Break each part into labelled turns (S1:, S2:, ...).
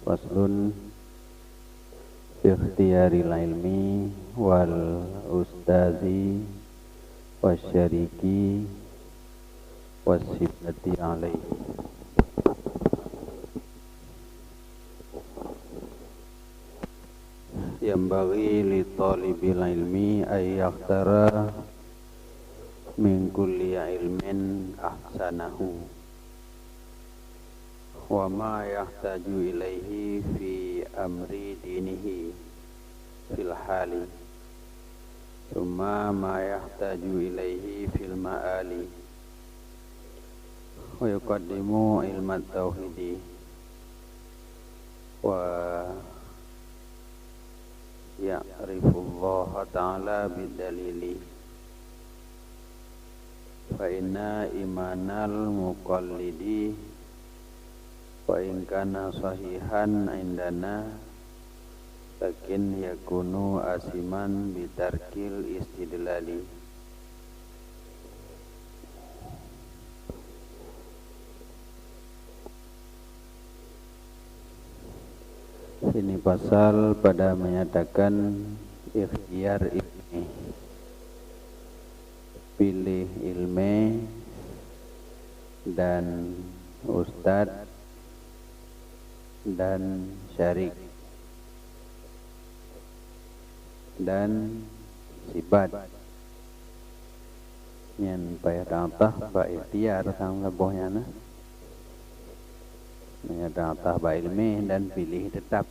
S1: Faslun ikhtiyaril ilmi wal ustazi wasyariki wasibati alaihi. Yang bagi li talibil ilmi ay yakhtara min kulli ilmin ahsanahu wa ma yahtaju ilaihi fi amri dinihi fil hali summa ma yahtaju ilaihi fil ma'ali wa yuqaddimu ilmat tauhidi wa ya'rifullaha ta'ala bidalili fa inna imanal muqallidi wa in kana sahihan indana lakin yakunu asiman bitarkil istidlali. Ini pasal pada menyatakan ikhtiyar ilmi, pilih ilmu dan ustadz dan syarik dan sibat yang payah datah ba ikhtiar sang lebohnya nah datah ba ilmi dan pilih tetap.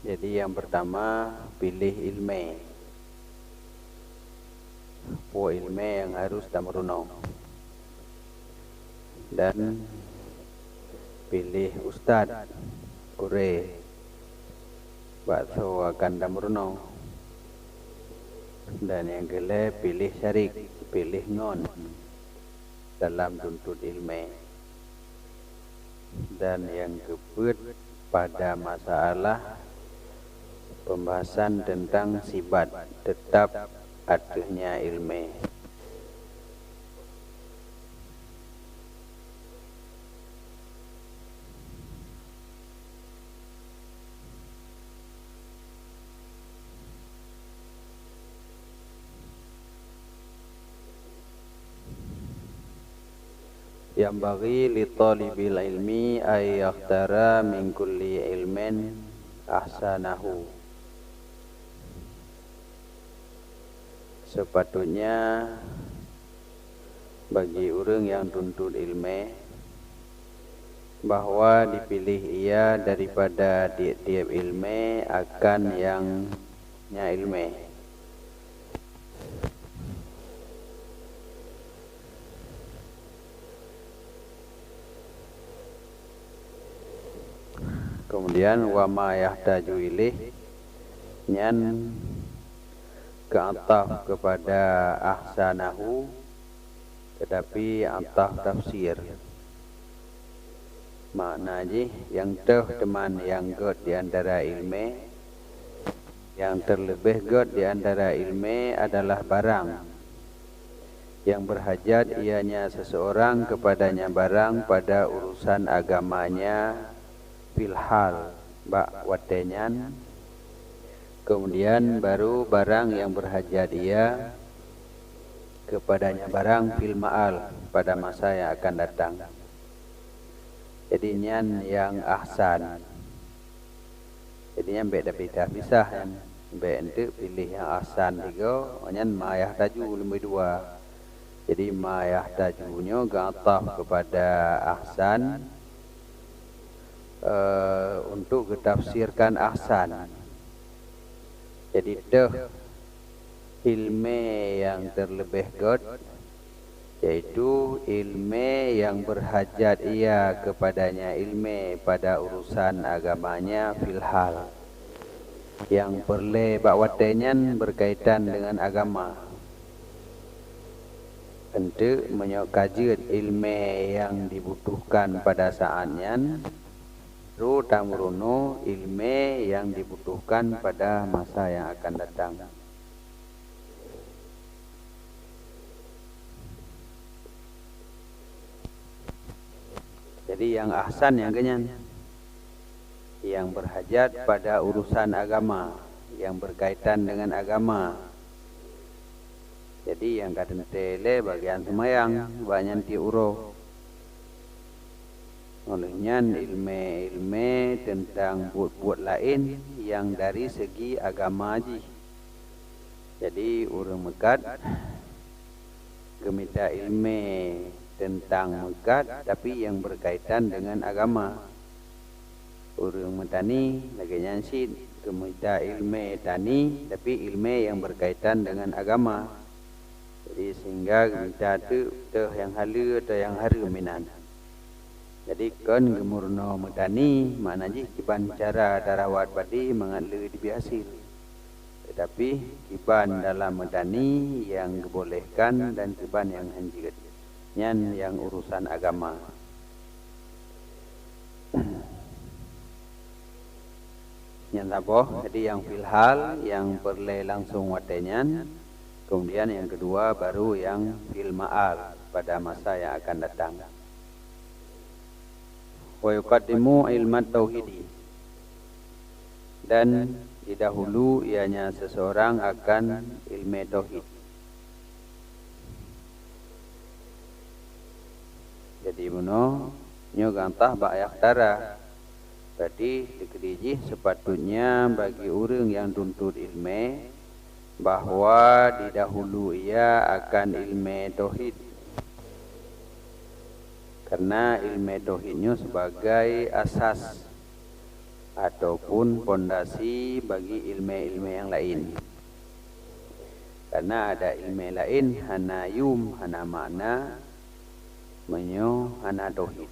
S1: Jadi yang pertama pilih ilmu, ilmu yang harus damruno, dan pilih ustad kure bakso akan damruno, dan yang kele pilih syarik, pilih ngon dalam tuntut ilmu, dan yang keempat pada masalah pembahasan tentang sibat tetap adanya ilmu. Yang bagi li talibil ilmi ay yakhtara min kulli ilmin ahsanahu. Sepatutnya bagi orang yang tuntut ilmu bahwa dipilih ia daripada tiap-tiap ilmu akan yang ilmu. Kemudian wa ma yahtaju ilaih nyan keataf kepada ahsanahu tetapi ataf tafsir makna je yang teman yang god di antara ilmu, yang terlebih god di antara ilmu adalah barang yang berhajat ianya seseorang kepadanya barang pada urusan agamanya filhal bak watenyan. Kemudian baru barang yang berhajat dia kepadanya barang fil ma'al pada masa yang akan datang. Jadi nyan yang ahsan. Jadi nyan beda-beda pisah yang ente pilih yang ahsan tiga, nyan ma yahtaju lebih dua. Jadi ma yahtajunya gataf kepada ahsan untuk ditafsirkan ahsan. Jadi ilmu yang terlebih god yaitu ilmu yang berhajat ia kepadanya ilmu pada urusan agamanya filhal yang perle bakwatenyan berkaitan dengan agama. Untuk menyokajut ilmu yang dibutuhkan pada saatnya Ru tamruno ilmu yang dibutuhkan pada masa yang akan datang. Jadi yang ahsan yang genyan, yang berhajat pada urusan agama, yang berkaitan dengan agama. Jadi yang kadang tele bagian semayang banyak diuro. Olehnya ilmu tentang buat-buat lain yang dari segi agama aja. Jadi orang mekat gemita ilmu tentang mekat tapi yang berkaitan dengan agama. Orang metani lagi nyansit gemita ilmu tani tapi ilmu yang berkaitan dengan agama. Jadi sehingga gemita tu yang halu atau yang haru minan. Jadi kan gemurno medani mana ji kiban cara darawat padi mengalu dibiasil. Tetapi kiban dalam medani yang dibolehkan dan kiban yang hanjit. Nyan yang urusan agama. Nyan taboh, jadi yang filhal yang perle langsung watenyan. Kemudian yang kedua baru yang fil ma'al pada masa yang akan datang. Wa yuqaddimu ilmat tauhidi, dan didahulu ianya seseorang akan ilmu tauhid. Jadi meno nyo gantah ba'yak tara. Berarti dikediji sepatutnya bagi orang yang tuntut ilmu bahwa didahulu ia akan ilmu tauhid. Karena ilmu tauhidnya sebagai asas ataupun pondasi bagi ilmu-ilmu yang lain. Karena ada ilmu lain hana yum, hana makna, menyo hana tauhid.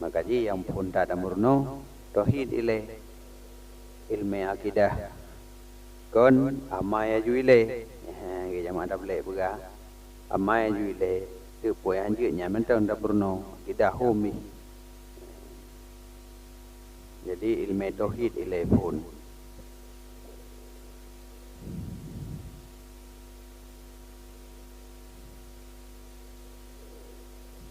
S1: Maka ji yang pun tak ada murno tauhid ile ilmu akidah. Kon amaya juile, ke jamaah dah boleh buka. Amaya juile. Poin anjirnya mentang dah purno kita homi. Jadi ilmu tauhid ilai pun.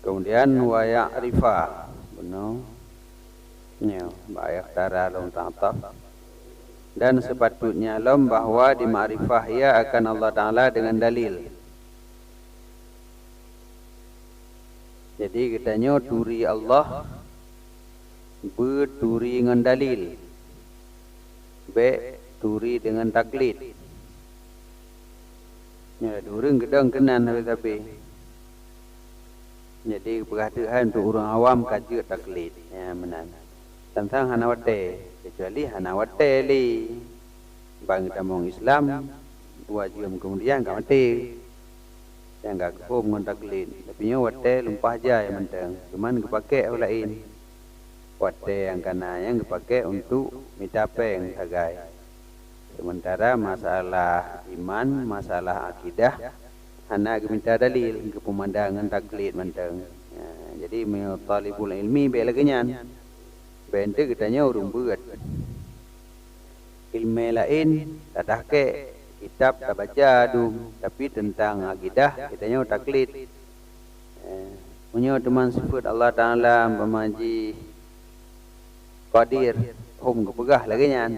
S1: Kemudian wa ya'rifa, benar. Nya bayak tara long ta'taf. Dan sepatutnya lom bahwa di ma'rifah ia akan Allah Ta'ala dengan dalil. Jadi katanya turi Allah berturi dengan dalil, turi dengan taklid. Ya, durung gedang kenan tapi. Jadi perkataan untuk orang awam kaji taklid. Ya menan. Tentang hanawate, kecuali hanawate li. Bang tamong Islam 2 jam kemudian kau mati. Yang enggak kepum dengan taklid. Tapi nya wate lumpah aja yang mentang. Cuman kepakai oleh lain. Wate yang kananya kepakai untuk mitapeng sagai. Sementara masalah iman, masalah akidah, hana minta dalil ke pemandangan taklid mentang. Ya, jadi talibul ilmi be lagenyan. Bente katanya urung beut. Ilmu lain tak ke kitab tak baca dum, tapi tentang akidah kitanya taklid. Punya teman sifat Allah Taala pemaji qadir hum kepegah lagi nyan.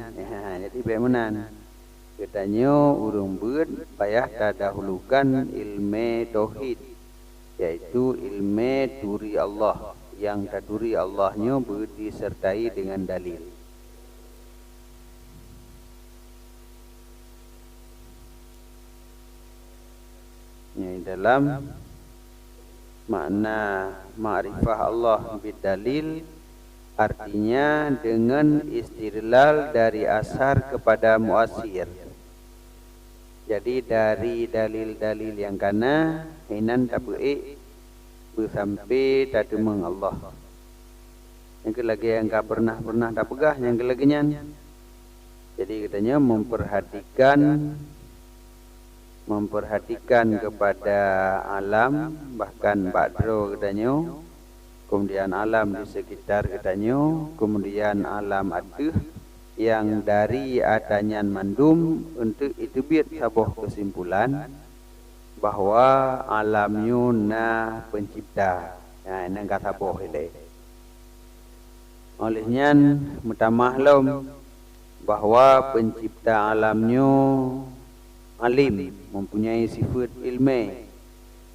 S1: Jadi bemenan katanya urung beut payah terdahulukan ilmu tauhid, yaitu ilmu turi Allah, yang taduri Allahnya disertai dengan dalil. Yang dalam makna ma'rifah Allah bidalil artinya dengan istidlal dari asar kepada muasir. Jadi dari dalil-dalil yang kana hinan tabu'i sampai tadumeng Allah. Yang lagi yang enggak pernah tak pegah yang kelaginya. Jadi katanya memperhatikan kepada alam, bahkan bakdro katanya kemudian alam di sekitar kitanya, kemudian alam aduh yang dari adanya mandum, untuk itu biar sebuah kesimpulan bahawa alamnya na pencipta. Nah, ini kata sebuah ini. Olehnya mutamaklum bahawa pencipta alamnya alim, mempunyai sifat ilmu.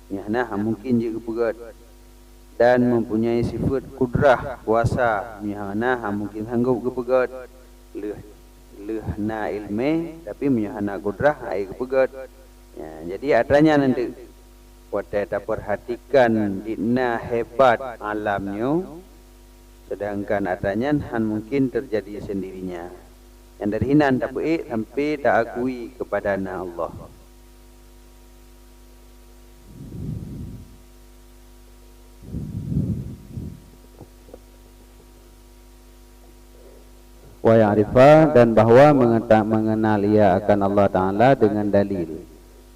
S1: Nah, mungkin juga pegat. Dan mempunyai sifat kudrah, kuasa. Nah, mungkin sanggup kepegat. Leh na ilmu, tapi menyahana kudrah, air kepegat. Ya, jadi adanya nanti kita perhatikan dina hebat alamnya, sedangkan adanya mungkin terjadi sendirinya. Yang dari hinan tak baik sampai tak akui kepada Allah. Wa ya'rifa, dan bahwa mengenal ia akan Allah Ta'ala dengan dalil.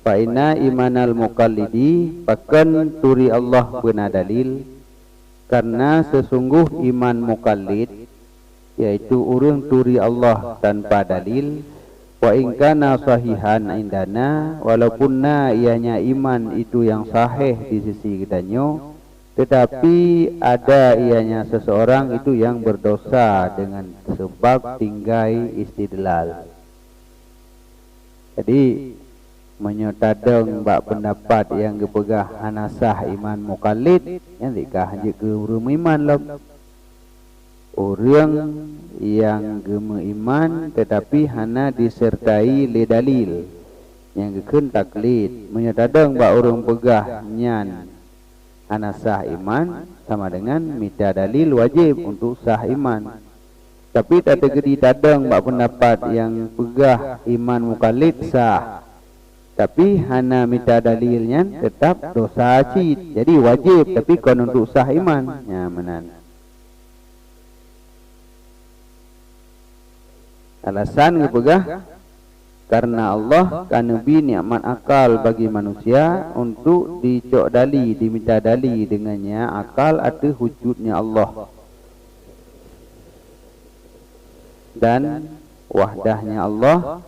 S1: Fa inna imanal muqallidi, pakan turi Allah benar dalil. Karena sesungguh iman muqallid, yaitu urang turi Allah tanpa dalil. Wa in kana sahihan indana, walaupun ianya iman itu yang sahih di sisi kitanya, tetapi ada ianya seseorang itu yang berdosa dengan sebab tinggai istidlal. Jadi menyotadeng bak pendapat yang kepegah hanasah iman muqallid, yang dikah je ke urang iman lah. Orang yang gema iman tetapi hana disertai le dalil, yang gekun taklid, menyotadeng bak orang pegah nyan hana sah iman, sama dengan minta dalil wajib untuk sah iman. Tapi tak tergedi tadang bak pendapat yang pegah iman muqallid sah, tapi hana minta dalilnya tetap dosa acid. Jadi wajib tapi kon untuk sah iman. Ya menan. Alasan kepegah karena Allah kanubi nikmat akal bagi manusia untuk dicok dali, diminta dali dengannya akal ada wujudnya Allah dan wahdahnya Allah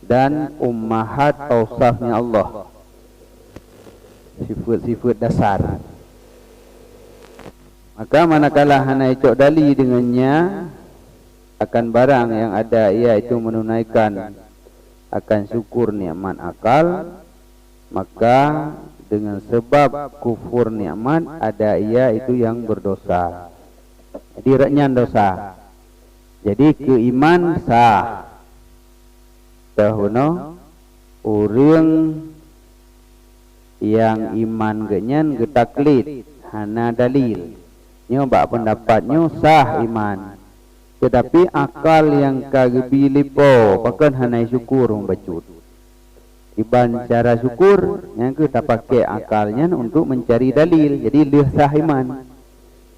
S1: dan ummahat awsafnya Allah, sifat-sifat dasar. Maka manakala hana cok dali dengannya akan barang yang ada, iaitu menunaikan akan syukur nikmat akal, maka dengan sebab kufur nikmat ada ia itu yang berdosa. Jadi raknyan dosa. Jadi keiman sah. Tahuno orang yang iman genyan getaklid hana dalil. Nyoba pendapatnya sah iman. Tetapi akal yang kagebi lipo pakan hanai syukur membacut. Iban cara syukur yang kita pakai akalnya untuk mencari dalil. Jadi leh sah iman.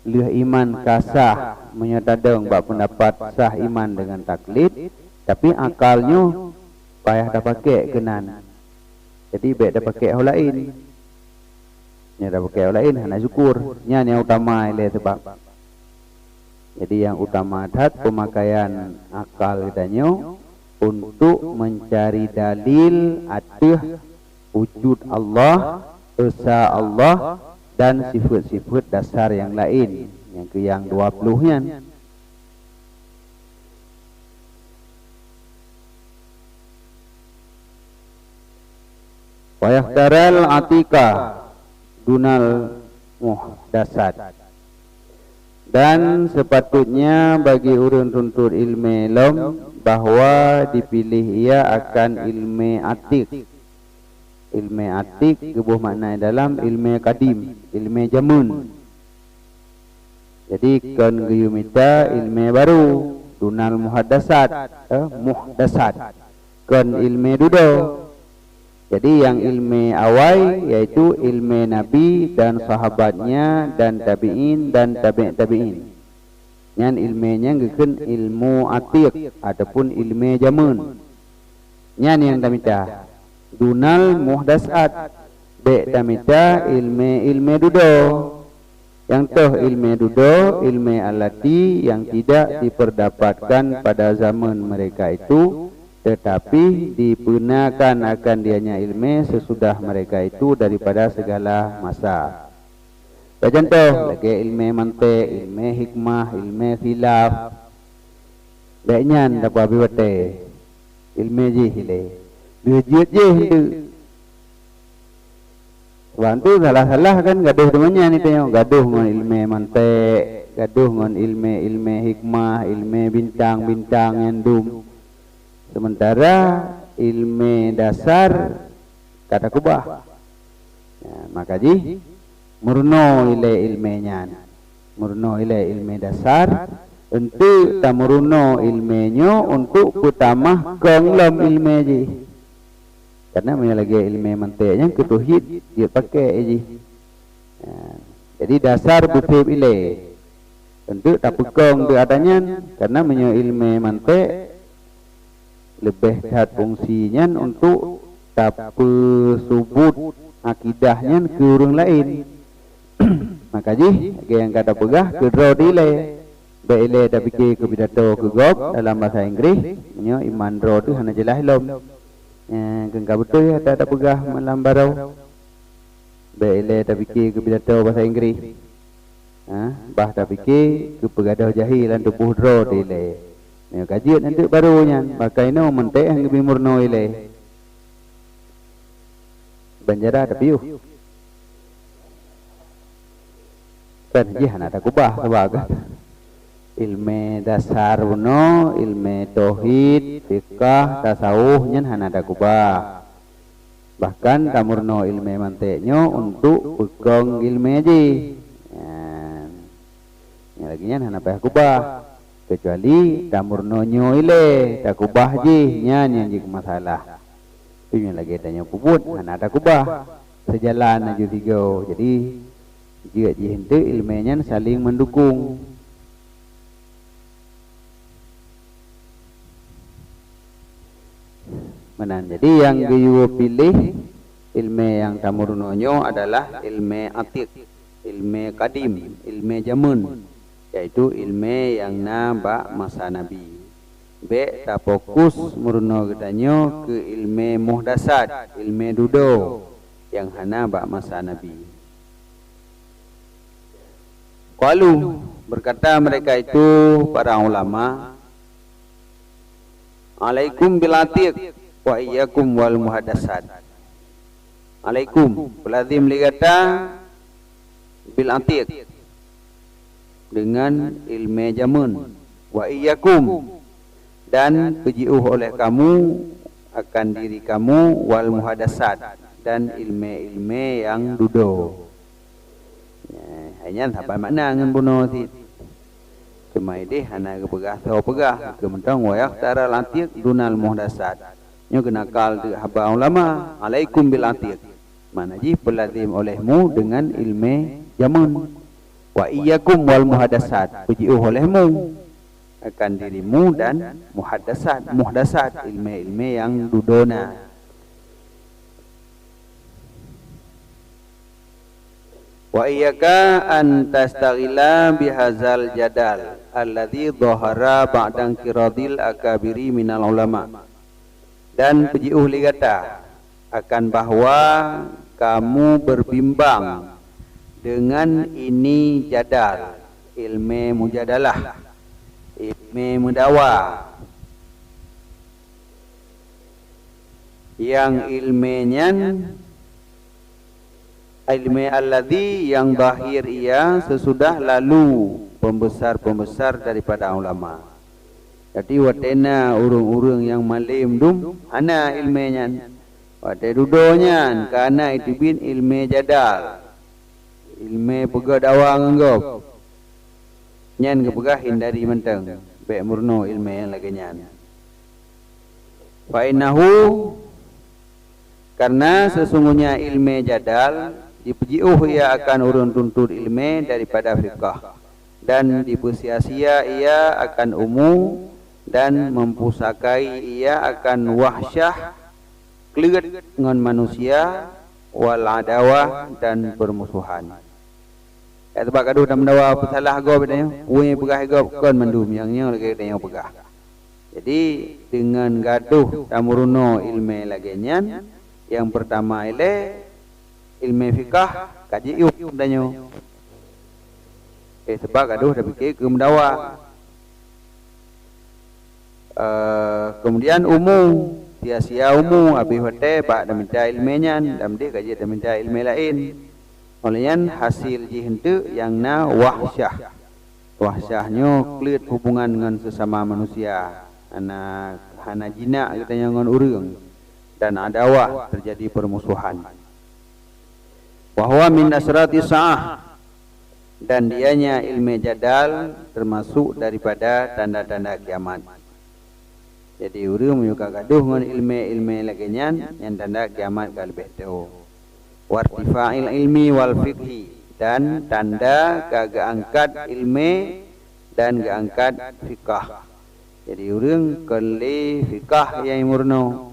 S1: Leh iman kasah menyatadeng bak pendapat sah iman dengan taklid, tapi akalnya payah dah pakai kenan. Jadi baik dah pakai hal lain. Nya dah pakai hal lain hanai syukur. Nya yang utama ile sebab. Jadi yang utama adalah pemakaian akal kitanya untuk mencari dalil atas wujud Allah, esa Allah dan sifat-sifat dasar yang lain. Yang ke yang 20-nya. Wa yahtaral atika dunal muhdasat. Dan sepatutnya bagi orang tuntut ilmu ilm bahawa dipilih ia akan ilmu atik. Ilmu atik kebuh makna dalam ilmu kadim, ilmu jamun. Jadi kan geyumita ilmu baru, dunal muhdasat, muhdasat. Kan ilmu dudo. Jadi yang ilmu awal yaitu ilmu Nabi dan sahabatnya dan tabi'in dan tabi'in. Yang ilmunya ngeken ilmu atiq ataupun ilmu jamun. Yang tamita dunal muhdasat. Dek tamita ilmu dudo. Yang toh ilmu dudo, ilmu alati yang tidak diperdapatkan pada zaman mereka itu, tetapi digunakan akan dianya ilmu sesudah mereka itu daripada segala masa. Contoh lagi ilmu mantik, ilmu hikmah, ilmu khilaf. Baiknya dapat biwate ilmu je hile. Bijut je hindu. Sebab tu salah-salah kan gaduh temannya ni tengok. Gaduh dengan ilmu mantik, gaduh dengan ilmu hikmah, ilmu bintang-bintang yang dum. Sementara ilmu dasar kata kubah. Ya, maka ji murno ile ilmunya. Murno ile ilmu dasar. Untuk tamurno ilmunya untuk kutamah konglam ilmu ji. Karena punya lagi ilmu mantiknya ketuhid dia pakai je. Ya, jadi dasar bukti ile. Untuk tak pekong dia adanya karena punya ilmu mantik lebih dah fungsinya untuk tak subut akidahnya ke orang lain. Maka ji yang kata pegah ke draw delay. Baile dah fikir ke pidato ke gop dalam bahasa Inggeris, punya iman draw tu hanya jelas lom. Kengkau betul ya tak pegah malam barau. Baile dah fikir ke pidato bahasa Inggeris. Bah dah fikir ke pegadah jahil dan tubuh draw delay. Ya kajian nanti barunya pakai no mentek yang lebih murno ile. Banjara tapi yuk. Kan jihan ada kubah sebab ilmu dasar buno, ilmu tauhid, fikah, tasawuf nyen hana ada kubah. Bahkan tamurno ilmu manteknya untuk pegang ilmu aja. Yang lagi nyen hana payah kubah. Kecuali tamurno nyo ile, tak kubah je nyen yang jadi masalah. Itu yang lagi tanya puput hana ada kubah. Sejalan aja tiga. Jadi jika jihentu ilmunya saling mendukung. Menan. Jadi yang gaya pilih ilmu yang tamurunonyo adalah ilmu atik, ilmu kadim, ilmu jamun, yaitu ilmu yang naba masa Nabi. B tak fokus murno gedanyo ke ilmu muhdasat, ilmu dudo yang hana ba masa Nabi. Qalu berkata mereka itu para ulama, alaikum bil atiq wa iyyakum wal muhadatsat. Alaikum lazim ligata bil atiq dengan ilmu jamun, wa iyyakum dan pejiuh oleh kamu akan diri kamu wal muhadatsat dan ilmu-ilmu yang dudo. Hanya apa makna ngan buno ti. Cuma ini hana kepegah tahu pegah kementang wayak tara latiq dunal muhdatsat. Nyo kenakal tu haba ulama alaikum bil atiq. Mana ji pelazim olehmu dengan ilmu jamun. Wa iyyakum wal muhadatsat. Pejiuh olehmu akan dirimu dan muhdatsat ilmu-ilmu yang dudona. Wa iyyaka an tastaghila bihadzal jadal alladhi dhahara ba'da inqiradil akabiri minal ulama. Dan pejiuh ligata akan bahwa kamu berbimbang dengan ini jadal, ilmu mujadalah, ilmu mudawa, yang ilmunya ilmu alladhi yang bahir ia sesudah lalu pembesar-pembesar daripada ulama. Jadi watena urung-urung yang malim dum hana ilmunya. Wate dudonya karena itu bin ilmu jadal. Ilmu pegah dawang anggap. Nyan kepegah hindari menteng. Baik murno ilmu yang lagi nyan. Fa innahu karena sesungguhnya ilmu jadal dipujiuh ia akan urun tuntut ilmu daripada fiqah dan dipusia-sia ia akan umum dan mempusakai ia akan wahsyah kelet dengan manusia wal adawah dan permusuhan. sebab gaduh dan mendawa pesalah go bedanya. Uih pegah go kon mandum yang lagi yang pegah. Jadi dengan gaduh tamuruno ilmu lagi nyan, yang pertama ilmu fikah kaji yuk danyo. Sebab gaduh dah fikir ke mendawa. Kemudian umum sia-sia umum habis hote pak dah minta ilmunya dan dia kaji dah minta ilmu lain. Olehnya hasil jihentu yang na wahsyahnya kulit hubungan dengan sesama manusia, hana jinak katanya dengan urang dan adawah terjadi permusuhan. Wahwa min asrati sa'ah, dan dianya ilmu jadal termasuk daripada tanda-tanda kiamat. Jadi urang juga gaduh dengan ilmu lagi nyan yang tanda kiamat ka lebih tahu. Wartifa'il ilmi wal fiqhi, dan tanda keangkat ilmu dan keangkat fikah. Jadi urang kali fikah yang murno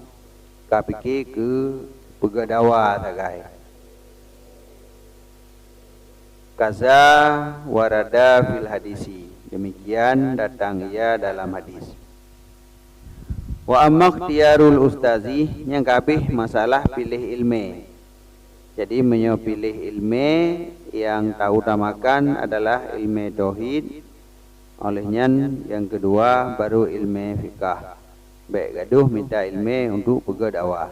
S1: kapiki ke pegadawa tagai. Kaza warada fil hadisi, demikian datang ia dalam hadis. Wa amma ikhtiyarul ustazi, yang kabeh masalah pilih ilmu. Jadi pilih ilmu yang utamakan adalah ilmu tauhid. Olehnya yang kedua baru ilmu fikah. Baik gaduh minta ilmu untuk pergi dakwah.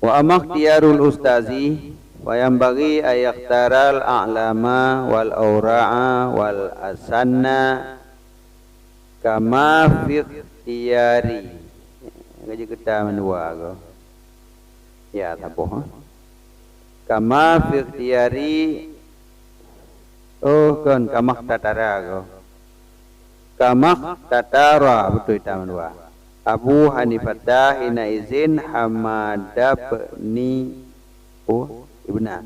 S1: Wa amma ikhtiyarul ustazi wa yanbaghi ay yakhtaral a'lama wal awra'a wal asanna kama fi ikhtiyari. Ngaji kita menua go. Ya tapoh. Kama fi ikhtiyari. Oh kan kamak tatara go. Kamak tatara betul kita menua. Abu Hanifah hina izin Hamadabni ibna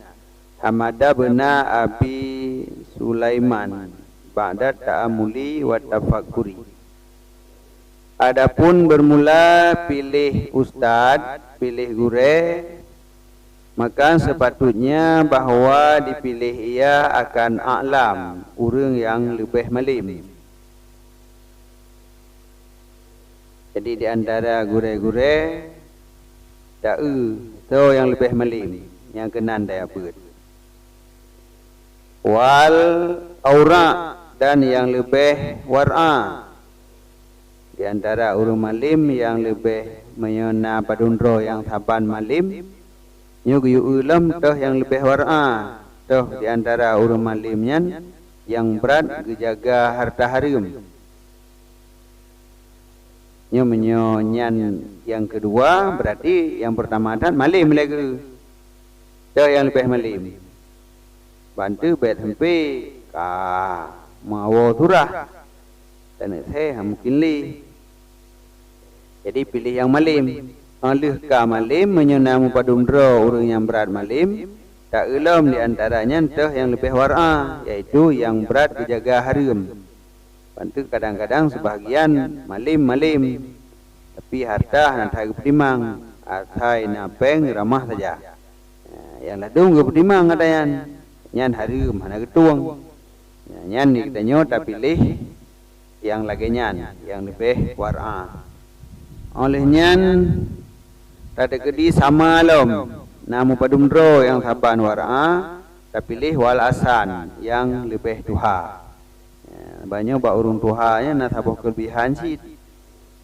S1: Hamadabna Abi Sulaiman ba'da ta'amuli wa tafakkuri. Adapun bermula pilih ustaz, pilih gure, maka sepatutnya bahawa dipilih ia akan a'lam, urang yang lebih malim. Jadi di antara gure-gure tu yang lebih malim, yang kenan daya beut. Wal aura, dan yang lebih war'a. Di antara urang malim yang lebih menyona padundro yang taban malim, nyugu ulam toh yang lebih war'a. Toh di antara urang malimnya yang berat gejaga harta harum. Menyon yang kedua berarti yang pertama dan malim lagi. Toh yang lebih malim. Bantu bet hempe mawo turah dan saya mungkin li. Jadi pilih yang malim. Alih ka malim menyonamu padumdro urang yang berat malim, tak ulam di antaranya toh yang lebih war'a, yaitu yang berat dijaga harum. Bantu kadang-kadang sebahagian malim tapi harta nanti ketimang, atai napeng ramah saja. Yang ladung ketimang katayan, nyan harum hana ketuang. Nyan ni kita nyota pilih yang lagi nyan, yang lebih war'a. Olehnya tak kedi sama lom, namu padumdro yang saban war'a, tapi pilih wal asan yang lebih tuha. Banyak bak urung tuhanya nak tabuh kelebihan sih,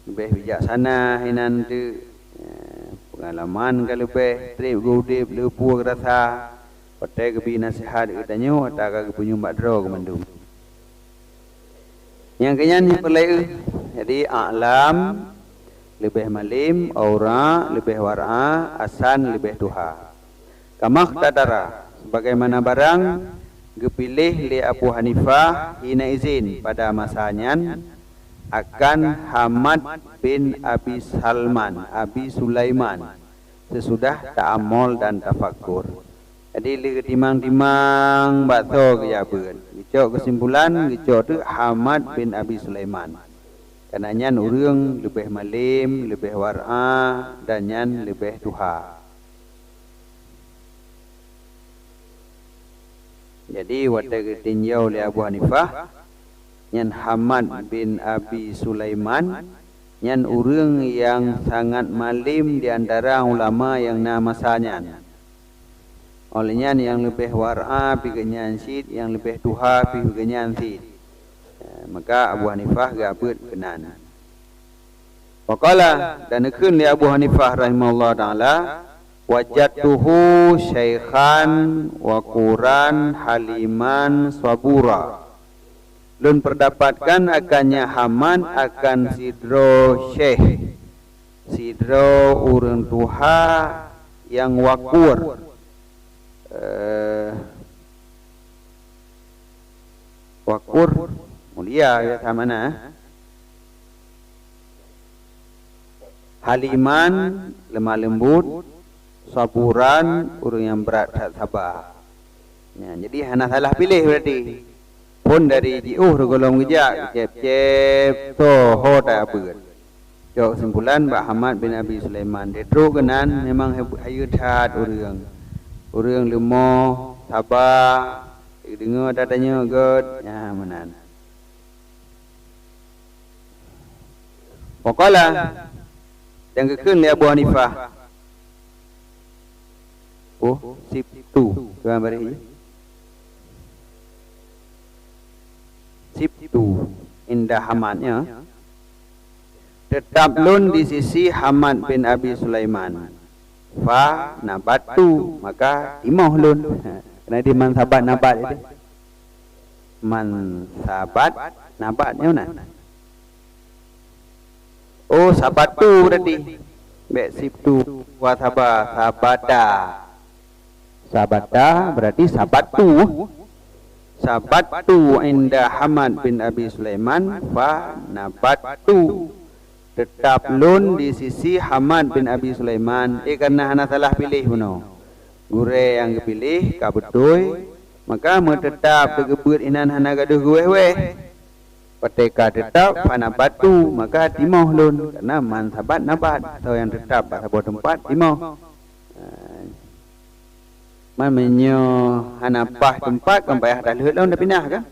S1: lebih bijaksana hinan tu, pengalaman kalau lebih trip godip lepu kerasa, pakai kebi nasihat katanya, atau kepunyung badro kemandum. Yang kenyan yang perlu, jadi a'lam lebih malim, aura lebih war'a, asan lebih tuha. Kamak tadara, sebagaimana barang gepilih li Abu Hanifah hina izin pada masanya akan Hamad bin Abi Sulaiman sesudah ta'amul dan tafakkur. Jadi li timang-timang bato kejaban. Gicok kesimpulan gicok tu Hamad bin Abi Sulaiman. Karena nyan urang lebih malim, lebih war'a dan nyan lebih tuha. Jadi waktu ditinjau oleh Abu Hanifah, nyan Hamad bin Abi Sulaiman, nyan urang yang sangat malim di antara ulama yang namasanya. Olehnya yang lebih war'a pigenyan sid, yang lebih tuha pigenyan sid. Maka Abu Hanifah gabut kenan. Waqala dan nekun li Abu Hanifah rahimahullah taala, wajadtuhu syaikhan wa quran haliman sabura. Lun perdapatkan akannya Haman akan sidro syekh, sidro urang tuha yang wakur, wakur mulia ya mana, haliman lemah lembut, saburan urang yang berat tak sabar. Ya, jadi hana salah pilih berarti. Pun dari jiuh golong gejak cep-cep to hoda beut. Jo kesimpulan Mbak Hamad bin Abi Sulaiman detro kenan memang hayu that urang lemo sabar dengar datanya god ya menan. Waqala yang kekeun li Abu Hanifah. Oh, sip tu tuan bari. Sibtu indah Hamadnya tetap lun di sisi Hamad bin Abi Sulaiman. Fa nabatu maka imah lun. Kena di man sabat nabat itu. Man sabat nabatnya mana? Oh sabatu berarti. Bek sibtu wa sabada. Sabada berarti sabatu. Sabatu inda Hamad bin Abi Sulaiman fa nabatu tetap lun di sisi Hamad bin Abi Sulaiman. Karena hana salah pilih puno gure yang dipilih kabetul maka menetap tegebut inan hana gaduh gue pateka tetap fa nabatu maka timoh lun karena man sabat nabat atau yang tetap pada tempat timoh. Man menyo hanapah tempat kan payah dah lehut lawan dah pindah kan.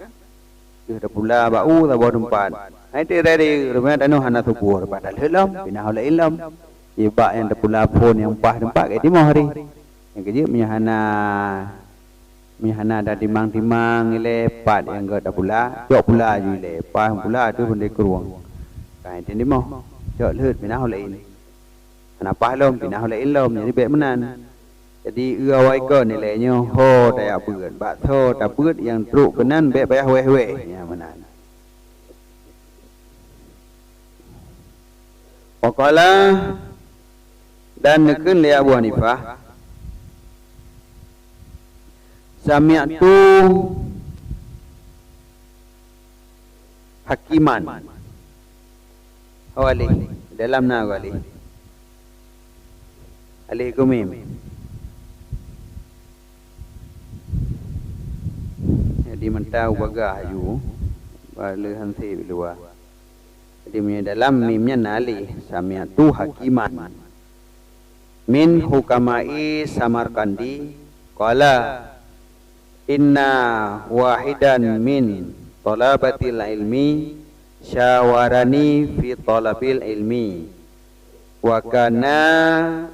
S1: Dah pula bau dah bawa tempat. Ai te dari rumah danu hana subur pada lehut lawan pindah oleh ilam. Ibak yang dah pula pun yang pah tempat ke timah hari. Yang kerja hana dah timang-timang lepat yang dah pula jok pula ju lepas pula tu pun dikeruang. Kai te timah. Jok lehut pindah oleh ini. Hanapah lawan pindah oleh ilam jadi baik menan. Jadi uawai ko nilainya ho daya beut bak tho ta beut yang truk kenan be payah weh-weh ya menan. Waqala dan nekeun li Abu Hanifah sami'tu hakiman wali dalam na wali alaikumim. Jadi mentau bagah ju bala hansi luar. Jadi punya dalam mimnya nali sami'atu hakiman min hukamai Samarkandi qala inna wahidan min talabatil ilmi syawarani fi talabil ilmi wa kana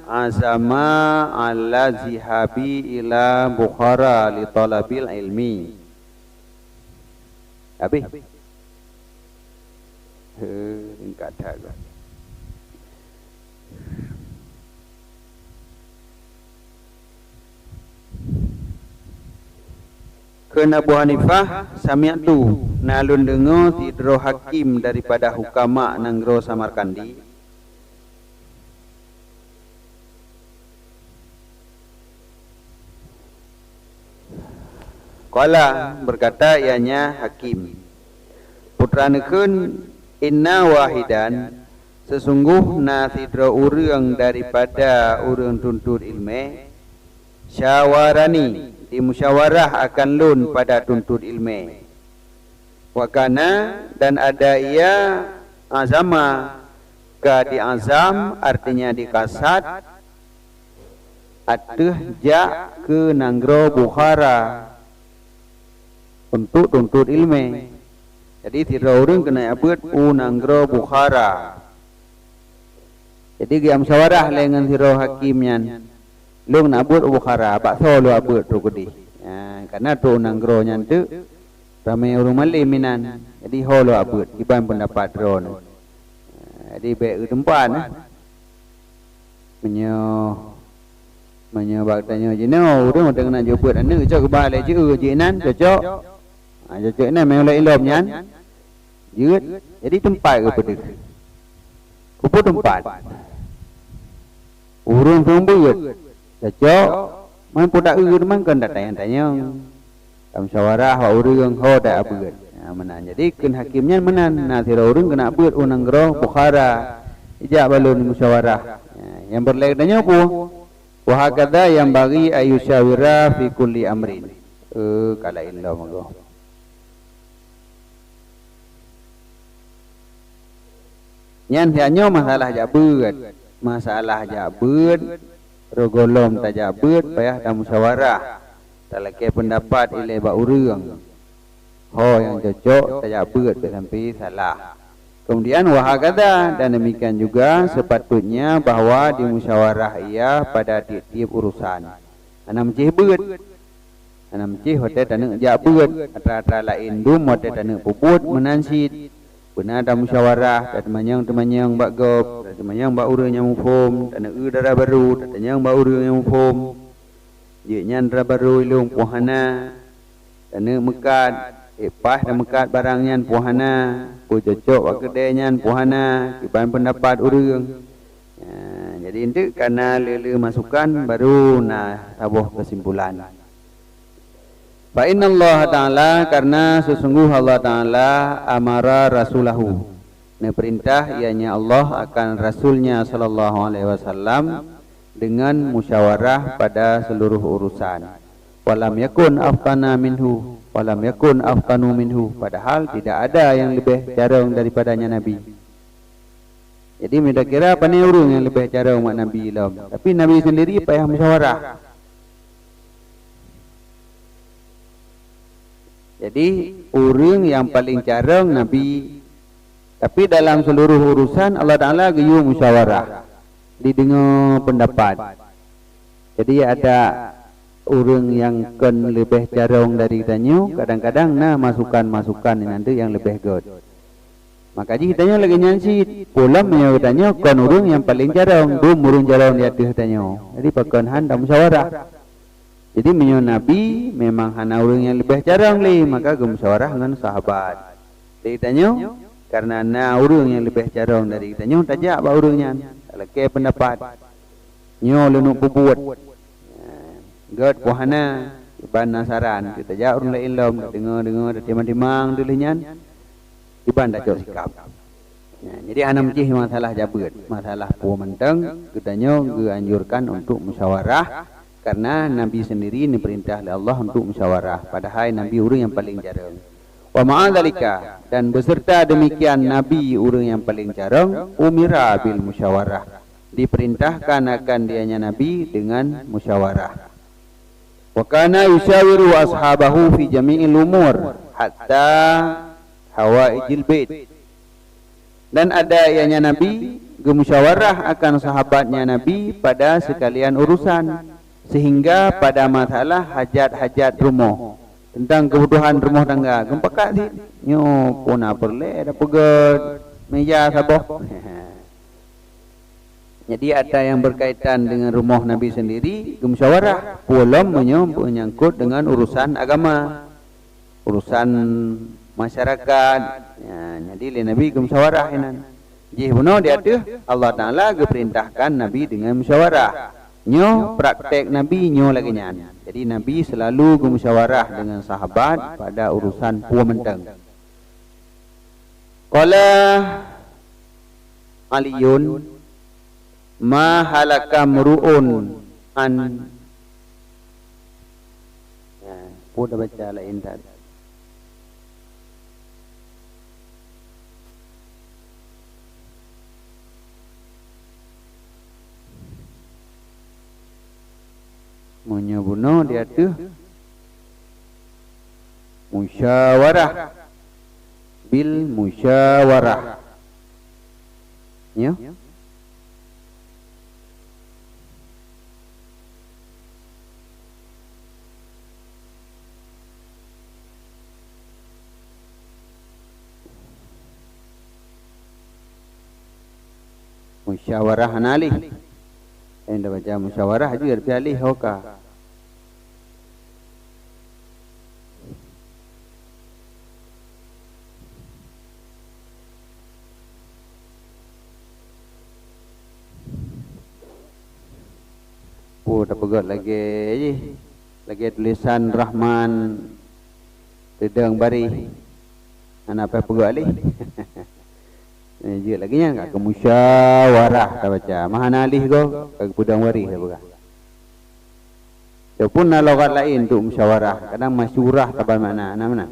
S1: azama ala zihabi ila Bukhara li talabil ilmi. Habis ringkat dah. Kena Abu Hanifah sami'tu nalun dengar tidro hakim daripada hukama nanggro Samarkandi qala berkata ianya hakim putra nekun inna wahidan sesungguhna sidra urang daripada urang tuntut ilmu syawarani dimusyawarah akan lun pada tuntut ilmu wakana dan ada ia azama ka diazam artinya dikasat atuh ja ke nanggro Bukhara untuk tuntut ilmu. Jadi tira orang kena abut unanggro Bukhara. Jadi dia musyawarah dengan tira hakimnya. Lu nak abut Bukhara, bakso lu abut rukudi. Karena tu unanggro nya tu ramai orang Melayu minan. Jadi ho lu abut iban pendapat ron. Jadi baik tempat menyo bak tanya jino urang dengan juput anu cok balik je jinan cocok. Cocok ni memang ilom nyan. Jeut jadi tempat ke pedek. Kupu tempat. Urang pembuat cocok man pudak man kan tanya kam syawarah wa urang ho dak abeut. Menan jadi ken hakimnya menan nah tira urang kena abeut unanggro Bukhara. Ijak balun musyawarah. Yang berlainnya apa? Wahakada yang bagi ayusyawira fi kulli amrin. Kala illa mago. Nyan hanya masalah jabeut, rogolom ta jabeut payah da musyawarah. Talake pendapat ile ba urang. Ho yang cocok ta jabeut sampai salah. Kemudian wahakada dan demikian juga sepatutnya bahwa di musyawarah ia pada tiap-tiap urusan. Anam cih beut. Anam cih hotel tanuk jak beut. Atra-atra lain dum hotel tanuk puput menansid. Benar ada musyawarah dan temanyang bak gop, temanyang bak urang yang mufhum, tanuk udara baru, temanyang bak urang yang mufhum. Ye nyan dara baru ilung puhana. Tanuk mekat pah dan mekat barangnya puhana, cocok wakedenya puhana, kiban pendapat urang. Jadi itu karena lele masukan baru nah tabuh kesimpulan. Fa inna Allah Ta'ala karena sesungguh Allah Ta'ala amara rasulahu. Nah perintah ianya Allah akan rasulnya sallallahu alaihi wasallam dengan musyawarah pada seluruh urusan. Walam yakun aftana minhu. Walam yakun aftanu minhu. Padahal tidak ada yang lebih jarang daripadanya Nabi. Jadi mereka kira apa ni urang yang lebih jarang mak Nabi ilham. Tapi Nabi sendiri payah musyawarah. Jadi urang yang paling jarang Nabi. Tapi dalam seluruh urusan Allah Ta'ala giyu musyawarah. Didengar pendapat. Jadi ada orang yang kan lebih jarang dari tanyo, kadang-kadang nah masukan-masukan nanti yang lebih good. Maka jika tanya lagi nyansi, pulang yang tanya kan orang yang paling jarang, urang jarang di atas tanyo. Jadi pakai handa musyawarah. Jadi menyo Nabi memang hana orang yang lebih jarang li, maka musyawarah dengan sahabat. Jadi tanyo karena na orang yang lebih jarang dari tanyo tajak ba orangnya, lagi pendapat. Nyo lenuk bubuat. God puhana iban nasaran kita jauh orang lain lom dengar timang dulunya iban dah jauh sikap. Jadi anak mesti masalah jabeut, masalah puah menteng kitanya dianjurkan untuk musyawarah karena Nabi sendiri diperintah oleh Allah untuk musyawarah. Padahal Nabi orang yang paling jarang. Wa ma'adzalika dan beserta demikian Nabi orang yang paling jarang umira bil musyawarah. Diperintahkan akan dianya Nabi dengan musyawarah. Wa kana yushawiru ashabahu fi jami'il umur hatta hawaijil bait. Dan ada ianya Nabi gemusyawarah akan sahabatnya Nabi pada sekalian urusan sehingga pada masalah hajat-hajat rumah tentang kebutuhan rumah tangga gempakat di nyo puna perle ada pegat meja saboh. Jadi ada yang berkaitan dengan rumah Nabi sendiri, musyawarah pulam menyangkut dengan urusan agama, urusan masyarakat. Ya, jadi Nabi musyawarah inan. Jih buno dia tu Allah Taala geperintahkan Nabi dengan musyawarah. Nyo praktek Nabi nyo lagi nyan. Jadi Nabi selalu musyawarah dengan sahabat pada urusan puah menteng. Qala Aliyun ma halaka mru'un an ya pudah baca lain tadi munyo buno dia tu musyawarah, bil musyawarah. Ya. Musyawarah analih. Yang dah baca musyawarah juga beralih hoka. Oh, dah pegot lagi je. Lagi tulisan Rahman Redang Bari. Anak apa pegot alih? Je lagi nya kat musyawarah dah baca. Mahana alih go kat Pudang Wari dah buka. Dia pun nak logat lain untuk musyawarah. Kadang masyurah tabal makna. Mana?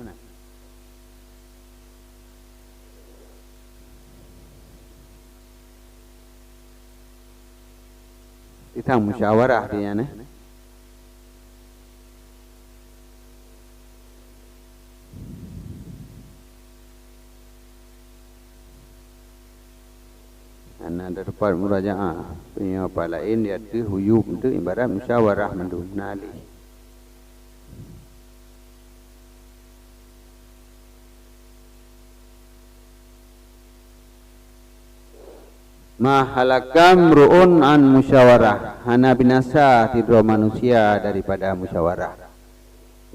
S1: Tentang musyawarah dia ni. Ada dapat murajaah punya apa lain dia tu huyub tu ibarat musyawarah mendunali. Ma halakam ru'un an musyawarah, hana binasa tidur manusia daripada musyawarah.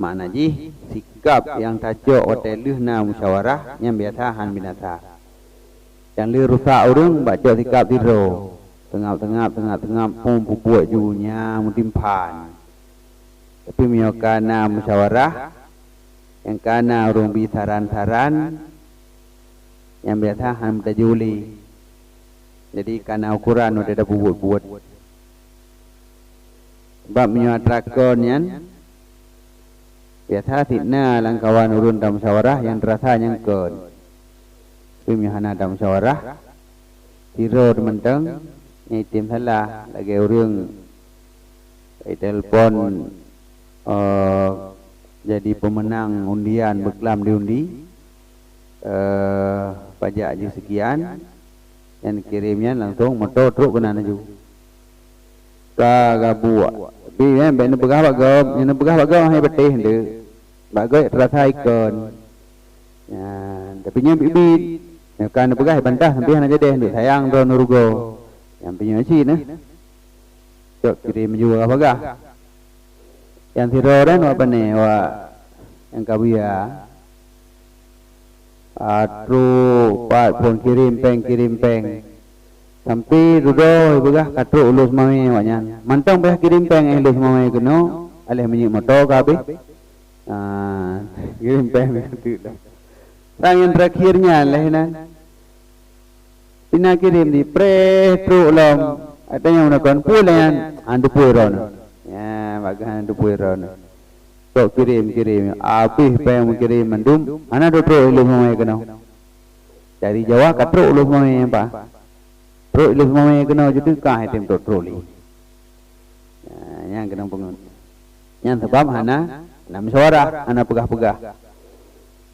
S1: Makna ji sikap yang tajuk hotelna musyawarah yang biasa han binasa. Yang li rusak orang baca sikap tidur. Tengap pun buat junya mutimpan. Tapi miokana musyawarah yang kana orang bi saran-saran yang biasa han tajuli. Jadi kana ukuran udah ada buat. Sebab menyuatrakon yang biasa tidna langkawan urun dalam musyawarah yang terasa nyangkon. Pemihana dalam musyawarah tiro mentang ni tim salah lagi orang telefon jadi pemenang undian berkelam diundi pajak je sekian yang kirimnya langsung motor truk kena naju kagabuak tapi yang nak begah bagam hai betih de bagai terasa ikon ya tapi nya bibit kan pegah bantah sampai nak jadi duk sayang tu nurugo yang punya si nah cok kirim juga pegah yang tiro dan apa ni wa yang kabia atru pat pun kirim peng sampai rudo pegah katru ulus mami wanya mantang pegah kirim peng ulus mami keno alih menyik motor kabe kirim peng tu dah sang yang terakhirnya lah Ina kirim di pre-truk lom. Ada yang melakukan pulang andu puiron. Ya, bagian andu puiron. Tok kirim. Habis apa yang kirim mendum, ana do truk ilmu mai kena. Dari Jawa ke truk ilmu mai apa? Truk ilmu mai kena jadi kah item truk li. Ya, yang kena pengun. Yang sebab ana nam suara ana pegah-pegah.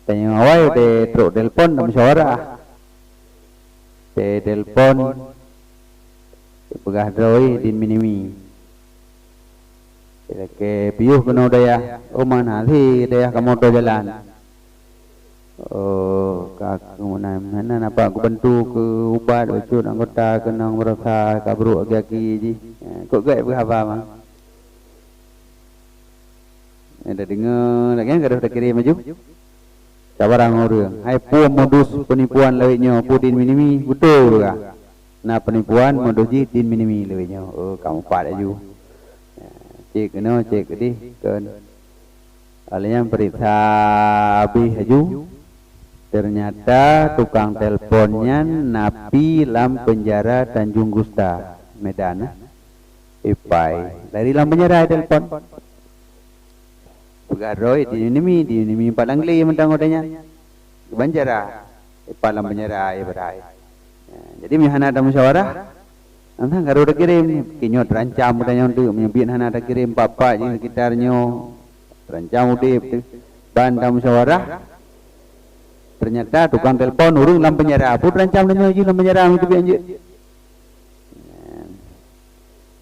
S1: Tanya awal de truk telefon nam suara. Telefon pegah droi din minimi ke piuh kena daya mana thi daya kamu tu jalan kak mana apa aku bantu ke ubat ucut anggota kenang merasa kabru agi ji kok gak apa mah ada dengar lagi kan ada kirim maju cabarang orang, hai puan modus penipuan lewatnya, pudin minimi betul juga. Nah penipuan modus din minimi lewatnya. Oh kamu pada ju. Cek kena cek di kan. Alanya periksa habis aju. Ternyata tukang teleponnya napi lam penjara Tanjung Gusta, Medan. Ipai dari lam penjara telepon. Pegaroi di ini palang li mentang odanya banjara palang penjara berai. Jadi mihana ada musyawarah antang karo kirim kinyo terancam udanya untuk menyebut hana ada kirim papa di sekitarnya terancam udip tu Bandar musyawarah. Ternyata tukang telpon urung dalam penjara. Apa terancam dan je dalam penjara itu biar je.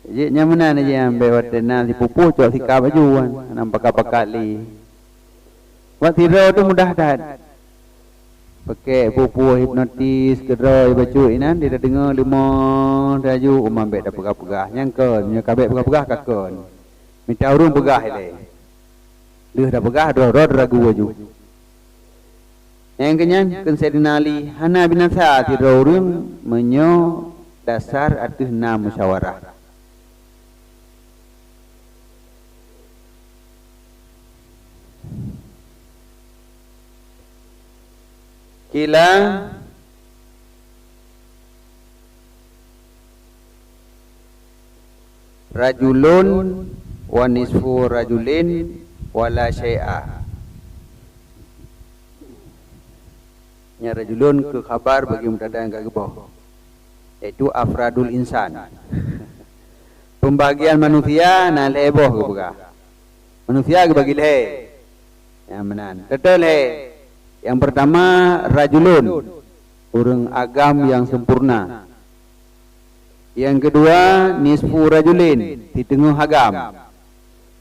S1: Je nyamana je ambil watena si pupu cok si baju kan. Nampak pakali. Buat tidur tu mudah dah. Pakai pupu hipnotis kedai baju inan dia dengar lima daju ambil dah pegah-pegah nyangkon nya kabeh pegah-pegah kakon. Minta urung pegah ile. Dia dah pegah rod ragu baju. Yang kenyan kensedinali hana binasa tidur urung menyo dasar atuh na musyawarah. Kila rajulun wa nisfu rajulin wala syai'a. Nya rajulun ke khabar bagi mubtada yang kageboh, iaitu afradul insan. Pembagian manusia na leboh ke bega. Manusia ke bagi le. Yang menan. Betul le. Yang pertama rajulun, orang agam yang sempurna. Yang kedua nisfu rajulin, di tengah agam.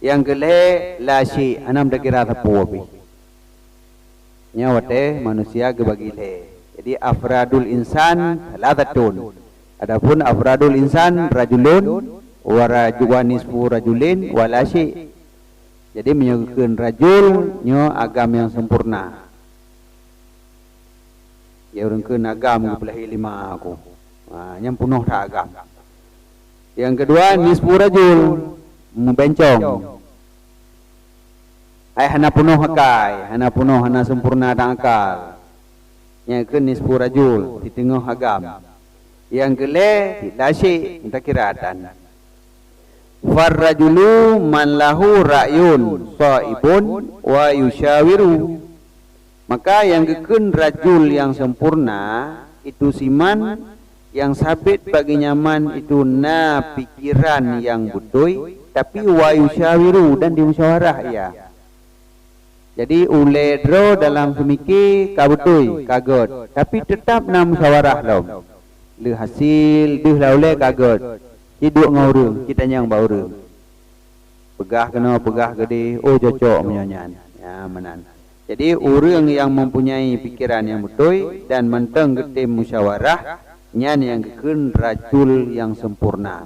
S1: Yang kelih lasi, anam dah kira tapu api. Nyawate manusia ke bagi le. Jadi afradul insan thalathatun. Adapun afradul insan rajulun wa nisfu rajulin wa lasi. Jadi menyebutkan rajul nyo agam yang sempurna. Ya orang ke agam ke belah lima aku. Yang penuh tak agam. Yang kedua nisfu rajul membencong. Ai hana penuh akai, hana penuh hana sempurna dan akal. Yang ke nisfu rajul di tengah agam. Yang kele lasi kita kiratan. Farrajulu man lahu ra'yun saibun wa yushawiru. Maka yang keken rajul yang sempurna itu siman yang sabit bagi nyaman itu na pikiran yang betul tapi wa yushawiru dan dimusyawarah ia. Jadi uledro dalam semiki kabutui kagot tapi tetap na musyawarah lom. Le hasil dih laule kagot. Hidup ngau kita yang bau pegah kena pegah gede oh cocok menyanyan ya menan. Jadi orang yang mempunyai pikiran yang betul dan menteng gede musyawarah nyan yang keken rajul yang sempurna.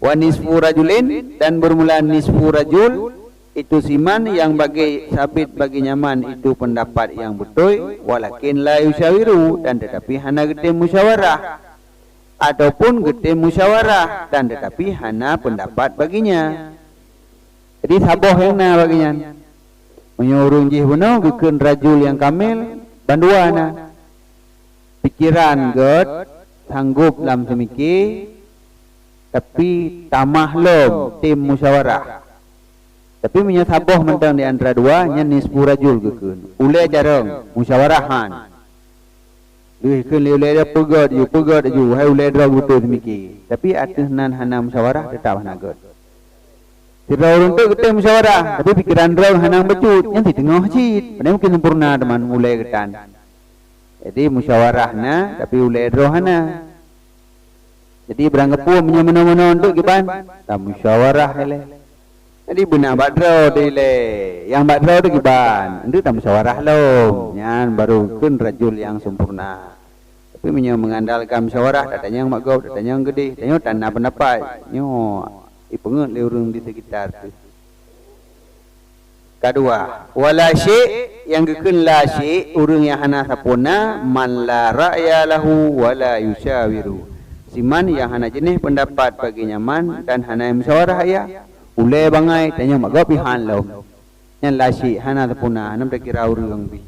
S1: Wa nisfu rajulin dan bermula nisfu rajul itu siman yang bagi sabit bagi nyaman itu pendapat yang betul walakin la yusyawiru dan tetapi hana gede musyawarah ataupun gede musyawarah dan tetapi hana pendapat baginya. Jadi saboh yang na baginya menyuruh jih benar geken rajul yang kamil banduana pikiran god sanggup dalam semiki tapi tamah lom tim musyawarah. Tapi menyasaboh mentang di antara dua nya nisfu rajul geken. Ule jarang musyawarahan. Duh ke ule dia pegat ju hai ule dra gutu semiki. Tapi atus nan hana musyawarah tetap hana god. Tidak orang tu kita musyawarah, tapi pikiran dra hana becut yang di tengah hajit. Padahal mungkin sempurna teman mulai ketan. Jadi musyawarahna tapi ule dra hana. Jadi beranggapu menyamana-mana untuk giban. Tak musyawarah hele. Jadi benar badro dile, yang badro tu giban, itu tak musyawarah lo, nyan baru kun rajul yang sempurna. Tapi mengandalkan musyawarah, datanya yang makgau, datanya yang gede, datanya tanah pendapat, nyo ipengut le urang di sekitar tu. Kedua, wala syai yang gekun la syai urang yang hana sapuna man la ra'ya lahu wala yusyawiru. Siman yang hana jenis pendapat bagi nyaman dan hana musyawarah ya. Ule bangai tanya mak gapi han lo. Yang lasi hana tapuna nam tak kira urang bi.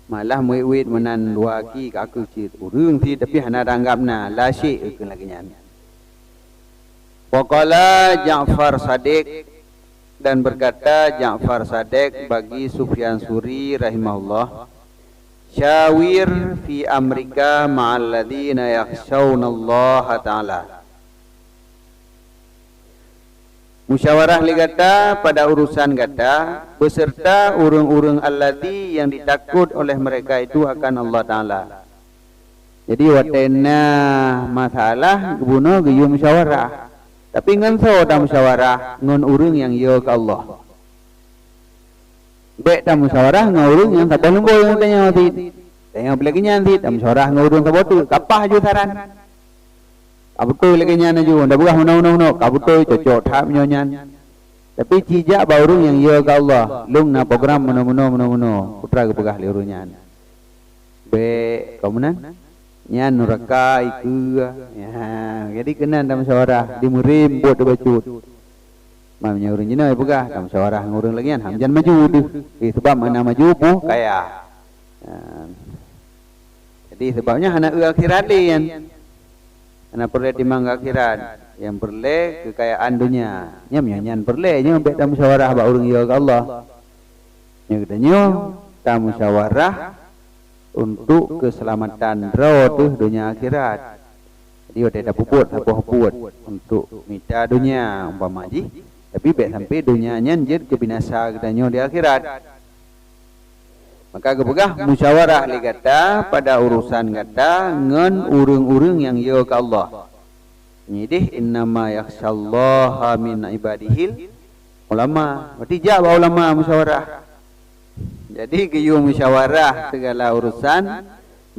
S1: Malah muit menan dua ki ka aku cit urang ti tapi hana ranggapna lasi keun lagi nyan. Waqala Ja'far Sadiq dan berkata Ja'far Sadiq bagi Sufyan Suri rahimahullah, syawir fi amrika ma'al ladina yakhshawna Allah ta'ala. Musyawarah li gata pada urusan gata beserta urang-urang alladzi yang ditakut oleh mereka itu akan Allah Taala. Jadi watena masalah guna geyu musyawarah. Tapi ngan so ta musyawarah ngon urang yang yo ke Allah. Bek ta musyawarah ngon urang yang tak lembo yang tanya ti. Tanya pelagi nyan ti ta musyawarah ngon urang sabotu kapah ju saran. Kabutoy lagi nyan aju, ndak buah menau-menau, kabutoy cocok thap nyonya. Tapi cijak baurung yang ya ke Allah, lung na program menau-menau, putra ke pegah liru nyan. Be, kamunan? Nyan neraka iku. Ya, jadi kenan dalam musyawarah, dimurim buat bacut. Mamnya urang jina pegah dalam musyawarah ngurung lagi nyan, hamjan maju deh. Sebab mana maju bu kaya. Jadi sebabnya anak akhirat lian. Anak perle timang akhirat yang perle kekayaan dunia nyam nyan perle nya bet ta musyawarah ba urang ya ke Allah nya katanya ta musyawarah untuk keselamatan roh tu dunia akhirat. Jadi ada puput apa puput untuk minta dunia umpama ji tapi bet sampai dunia nyan jid kebinasa katanya di akhirat. Maka kepegah musyawarah li kata pada urusan kata ngan urang-urang yang ya ke Allah. Nyidih innama yakhsyallaha min ibadihil ulama. Berarti jawab ulama musyawarah. Jadi geyu musyawarah segala urusan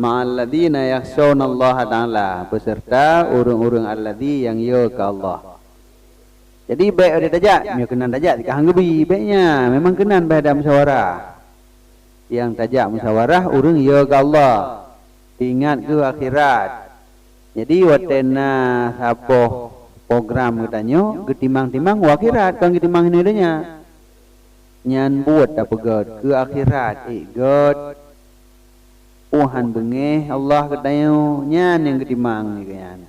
S1: ma'al ladzina yakhshawnallaha ta'ala beserta urang-urang alladzi yang ya ke Allah. Jadi baik ada dajak, nya kenan dajak dikah gebi baiknya memang kenan pada musyawarah. Yang tajak musyawarah urang ya ke Allah ingat ke akhirat. Jadi watena sapoh program katanya getimang-timang akhirat kan getimang ini adanya nyan buat apa god ke akhirat god Tuhan bengeh Allah katanya nyan yang getimang ni kan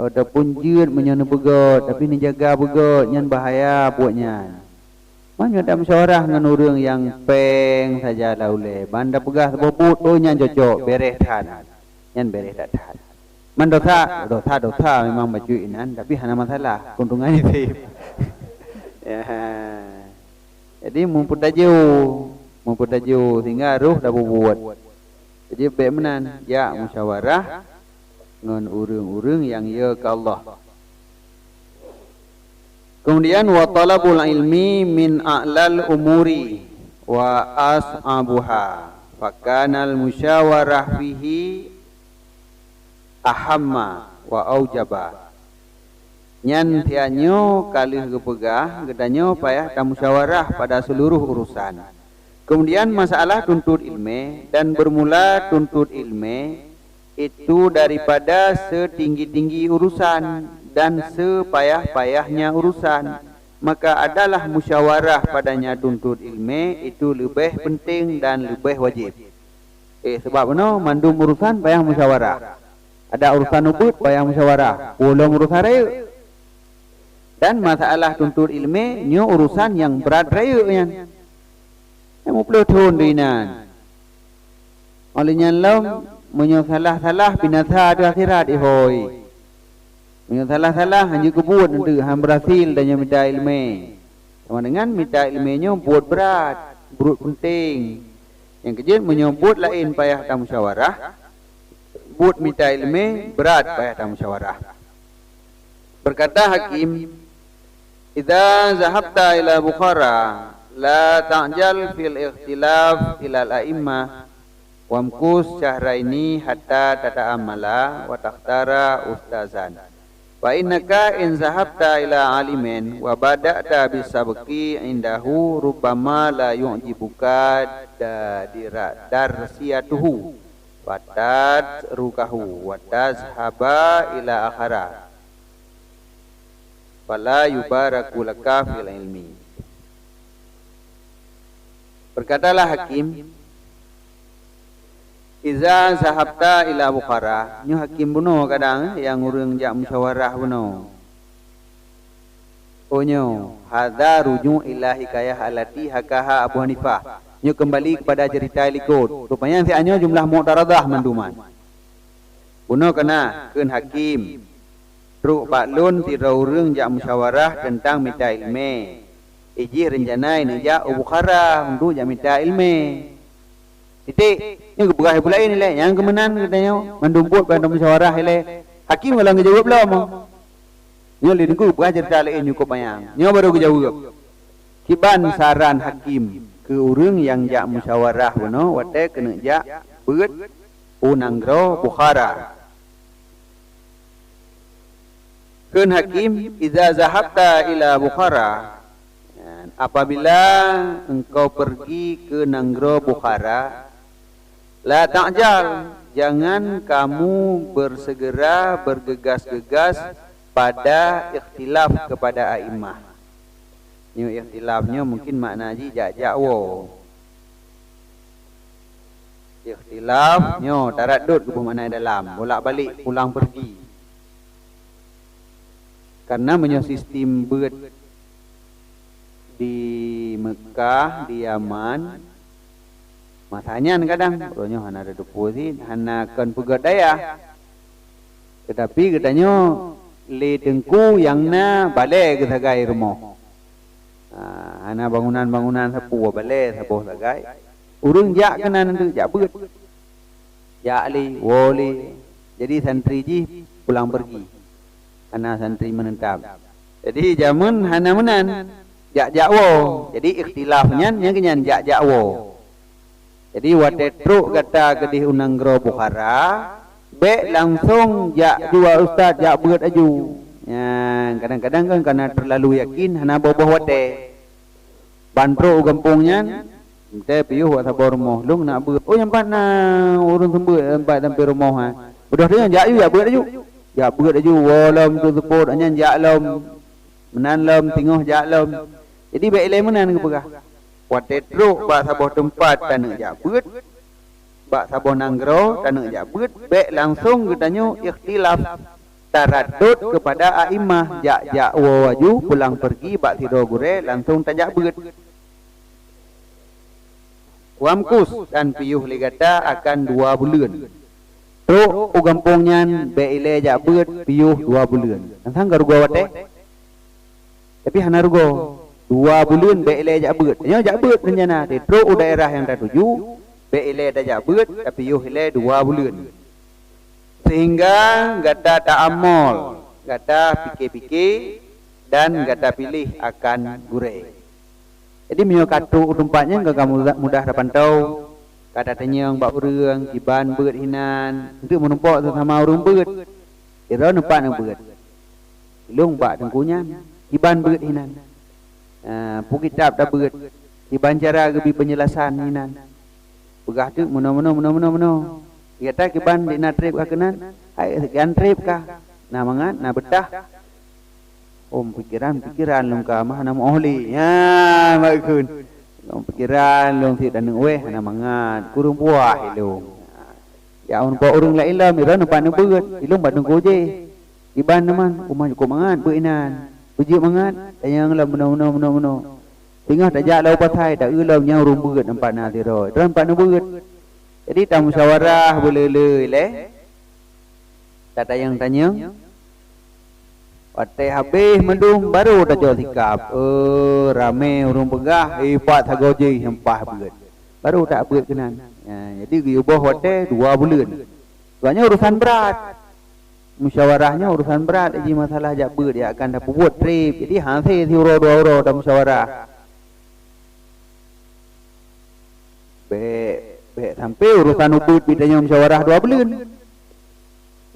S1: ada pun jud menyana begod tapi ni jaga begod nyan bahaya buat nyan. Mana ada musyawarah dengan orang yang peng saja laule. Banda pegah sebobut tu nyan cocok beres tan. Nyan beres tak tan. Man dosa memang baju inan tapi hana masalah keuntungan itu. Ya. Jadi mumpun daju sehingga ruh dah buat. Jadi baik menan ya musyawarah dengan orang-orang yang ya ke Allah. Kemudian wa talabul ilmi min a'lal umuri wa as'abuha fakanal musyawarah fihi ahamma wa aujaba. Nyan tianyo kalih kepegah gedanyo payah ta musyawarah pada seluruh urusan. Kemudian masalah tuntut ilmu dan bermula tuntut ilmu itu daripada setinggi-tinggi urusan dan sepayah-payahnya urusan, maka adalah musyawarah padanya tuntut ilmu itu lebih penting dan lebih wajib. Sebab no mandum urusan payah musyawarah. Ada urusan ubud payah musyawarah. Ulung urusan raya. Dan masalah tuntut ilmu nyo urusan yang berat raya yan. Yang perlu thun dinan. Olehnya lam menyo salah-salah binasa di akhirat ihoi. Yang salah-salah hanya kebut nanti ham berhasil dan yang minta ilmu. Sama dengan minta ilmunya buat berat, berat penting. Yang kejadian menyebut lain payah tak musyawarah. Buat minta ilmu berat payah tak musyawarah. Berkata Hakim, "Idza zahabta ila Bukhara la ta'jal fil ikhtilaf ila al-a'immah wamkus syahraini hatta tata'amala wa takhtara ustazan." Wa innaka in zahabta ila alimin wa bada'ta bisabqi indahu rubbama la yu'jibuka darsiyatuhu wa tadrukahu wa tazhaba ila akhara fala yubaraku laka fil ilmi. Berkatalah Hakim, iza zahabta ila Bukhara, nyo Hakim buno kadang yang urang jak musyawarah buno. Onyo hadza ruju' ila hikayah alati hakaha Abu Hanifah. Nyo kembali kepada cerita likut. Rupanya si anyo jumlah mu'taradah manduman. Buno kena keun Hakim. Truk baklun tirau urang jak musyawarah tentang minta ilmu. Iji rencana ini jak Bukhara untuk jak minta ilmu. Titik. Yang keberah pula ini le, yang kemenan katanya mendumput pada musyawarah le. Hakim kalau ngejawab belum. Nyo lidku berah cerita lain cukup banyak. Nyo baru kejawab. Kiban saran hakim ke urang yang jak musyawarah beno wate kena jak beut unanggro Bukhara. Kun hakim idza zahabta ila Bukhara, apabila engkau pergi ke Nanggro Bukhara, la ta'jal, jangan kamu bersegera bergegas-gegas pada ikhtilaf kepada a'immah. Ini ikhtilafnya mungkin makna ji jak-jakwo. Ikhtilafnya taradud ke makna dalam, bolak-balik pulang pergi. Karena punya sistem beut di Mekah, di Yaman, masanya kadang, orangnya hana ada dupu sih, hana kan pegat daya. Tetapi katanya le tengku yang na balai ke sagai rumah. Hana bangunan-bangunan sapu balai sapu sagai. Urang jak kena nanti jak beut, jak li, woli. Jadi santri ji pulang pergi. Hana santri menentap. Jadi zaman hana menan jak-jakwo. Jadi ikhtilafnya yang kenyan jak-jakwo. Jadi wate truk kata kedih Unanggro Bukhara, be langsung jak dua ustaz jak beut aju. Ya, kadang-kadang kan karena terlalu yakin hana boboh wate. Bantro gampungnya te piuh wa sabor moh lung nak beut. Oh yang pana urun sembut empat sampai rumah ha. Udah dia jak aju jak beut aju. Jak beut aju walam tu support anyan jak lom menan lom tengah jak lom. Jadi baik le menan ke pegah. Wate truk bak saboh tempat tanah jak beut. Bak saboh Nanggro tanah jak beut, baik langsung katanya ikhtilaf taradud kepada a'immah jak waju pulang pergi bak tidur gure langsung tajak beut. Wamkus dan piyuh ligata akan 2 bulan. Truk ugampungnya beile jak beut piyuh 2 bulan. Nang garugo wate. Tapi hana rugo 2 bulan beile jak beut. Nyo jak beut rencana di truk daerah yang tertuju beile dah jak beut tapi piyuh ile 2 bulan. Sehingga gata ta'amul, gata fikir-fikir dan gata pilih akan gure. Jadi mio katu tempatnya enggak kamu mudah dapat tahu. Kata tanya bak urang kiban beut hinan untuk menumpak sama urang beut. Ira nampak nang beut. Ilung bak tengkunya kiban beut hinan. Pu kitab dah beut. Kiban cara gebi penjelasan hinan. Pegah tu mono. Kata kiban di na trip ka kenan. Ai sekian trip ka. Nah mangat nah betah. Pikiran lung ka mah na mohli. Ya maikun. Pikiran long si dan weh na mangat kurung buah ilung. Ya on po urang la ilam ira nampak nang beut ilung bat nang koje. Iban naman umah cukup mangat beuinan. Uji mangat tayang lam meno. Tengah tajak lau patai dak eulam nyau urang beut nampak na tiro. Nampak nang beut. Jadi tamu musyawarah boleh le. Tak tayang tanya. Wate habis mendung baru dah jauh sikap. Ramai urang pegah ipat hagoji hempah beut. Baru tak beut kenan. Jadi giubah wate 2 bulan. Soalnya urusan berat. Musyawarahnya urusan berat. Jadi masalah jak beut dia akan dapat buat trip. Jadi hasil si uro 2 uro dalam musyawarah. Baik sampai urusan ubud bidanya musyawarah 2 bulan.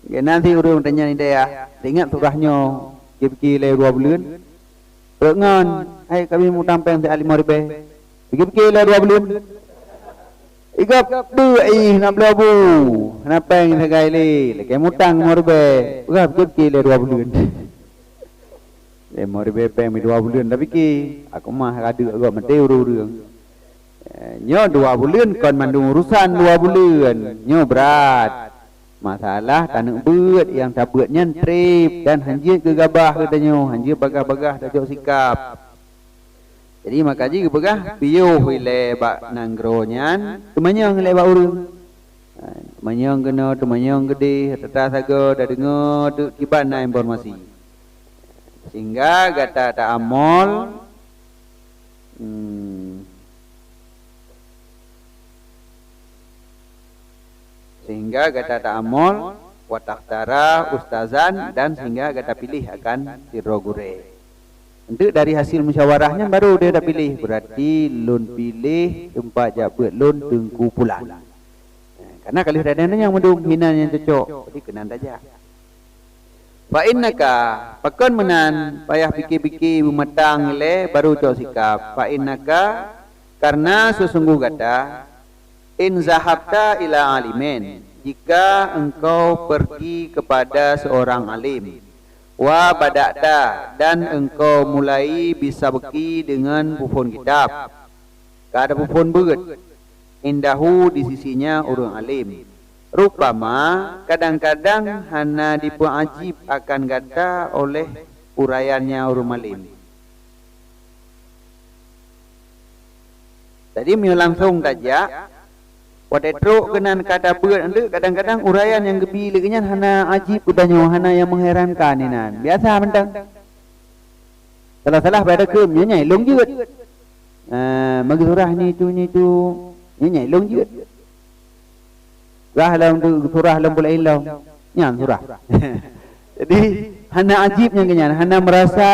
S1: Ya, nanti urang tanya ni dia. Ingat surahnya fikir le 2 bulan. Rengan, hai kami mau tampang se alim ribe. Fikir le 2 bulan. Igap du ai nak belabu. Napang segai le. Leke mutang ribe. Igap fikir le 2 bulan. Le ribe peng 2 bulan tapi ki aku mah ada agak mati urang. Nyo 2 bulan kon mandung urusan 2 bulan. Nyo berat. Masalah tanah beut yang tak beutnya trip dan hanjir gegabah katanya, hanjir bagah-bagah tak jauh sikap. Jadi maka ji gebegah piuh ile bak Nanggro nyan, kemanya ngele bak urang. Manyong kena tu manyong gede tata saga dah dengar tu kibana informasi. Sehingga kata tak amol sehingga kata ta'amul wa takhtara ustazan dan sehingga kata pilih akan sirro gure. Untuk dari hasil musyawarahnya baru dia dah pilih. Berarti lun pilih tempat jabat lun tengku pulang. Karena kalau ada yang mendung hinan yang cocok, jadi kena saja. Fa innaka pakon menan payah fikir-fikir bumatang le baru cok sikap. Fa innaka karena sesungguh kata in zahabta ila alimin, jika engkau pergi kepada seorang alim, wa bada'ta dan engkau mulai bisa beki dengan pupun kitab, kada pupun beut indahu di sisinya orang alim. Rupama kadang-kadang hana dipuajib akan kata oleh uraiannya orang alim. Tadi mio langsung saja. Pada truk kenan kata beut ande kadang-kadang uraian yang gebi legenyan hana ajib udahnya hana yang mengherankan inan. Biasa mentang. Salah-salah pada ke nyai long jeut. Magi surah ni tu nyai long jeut. Surah lam tu surah lam boleh ilau. Nyam surah. Jadi hana ajibnya kenyan, hana merasa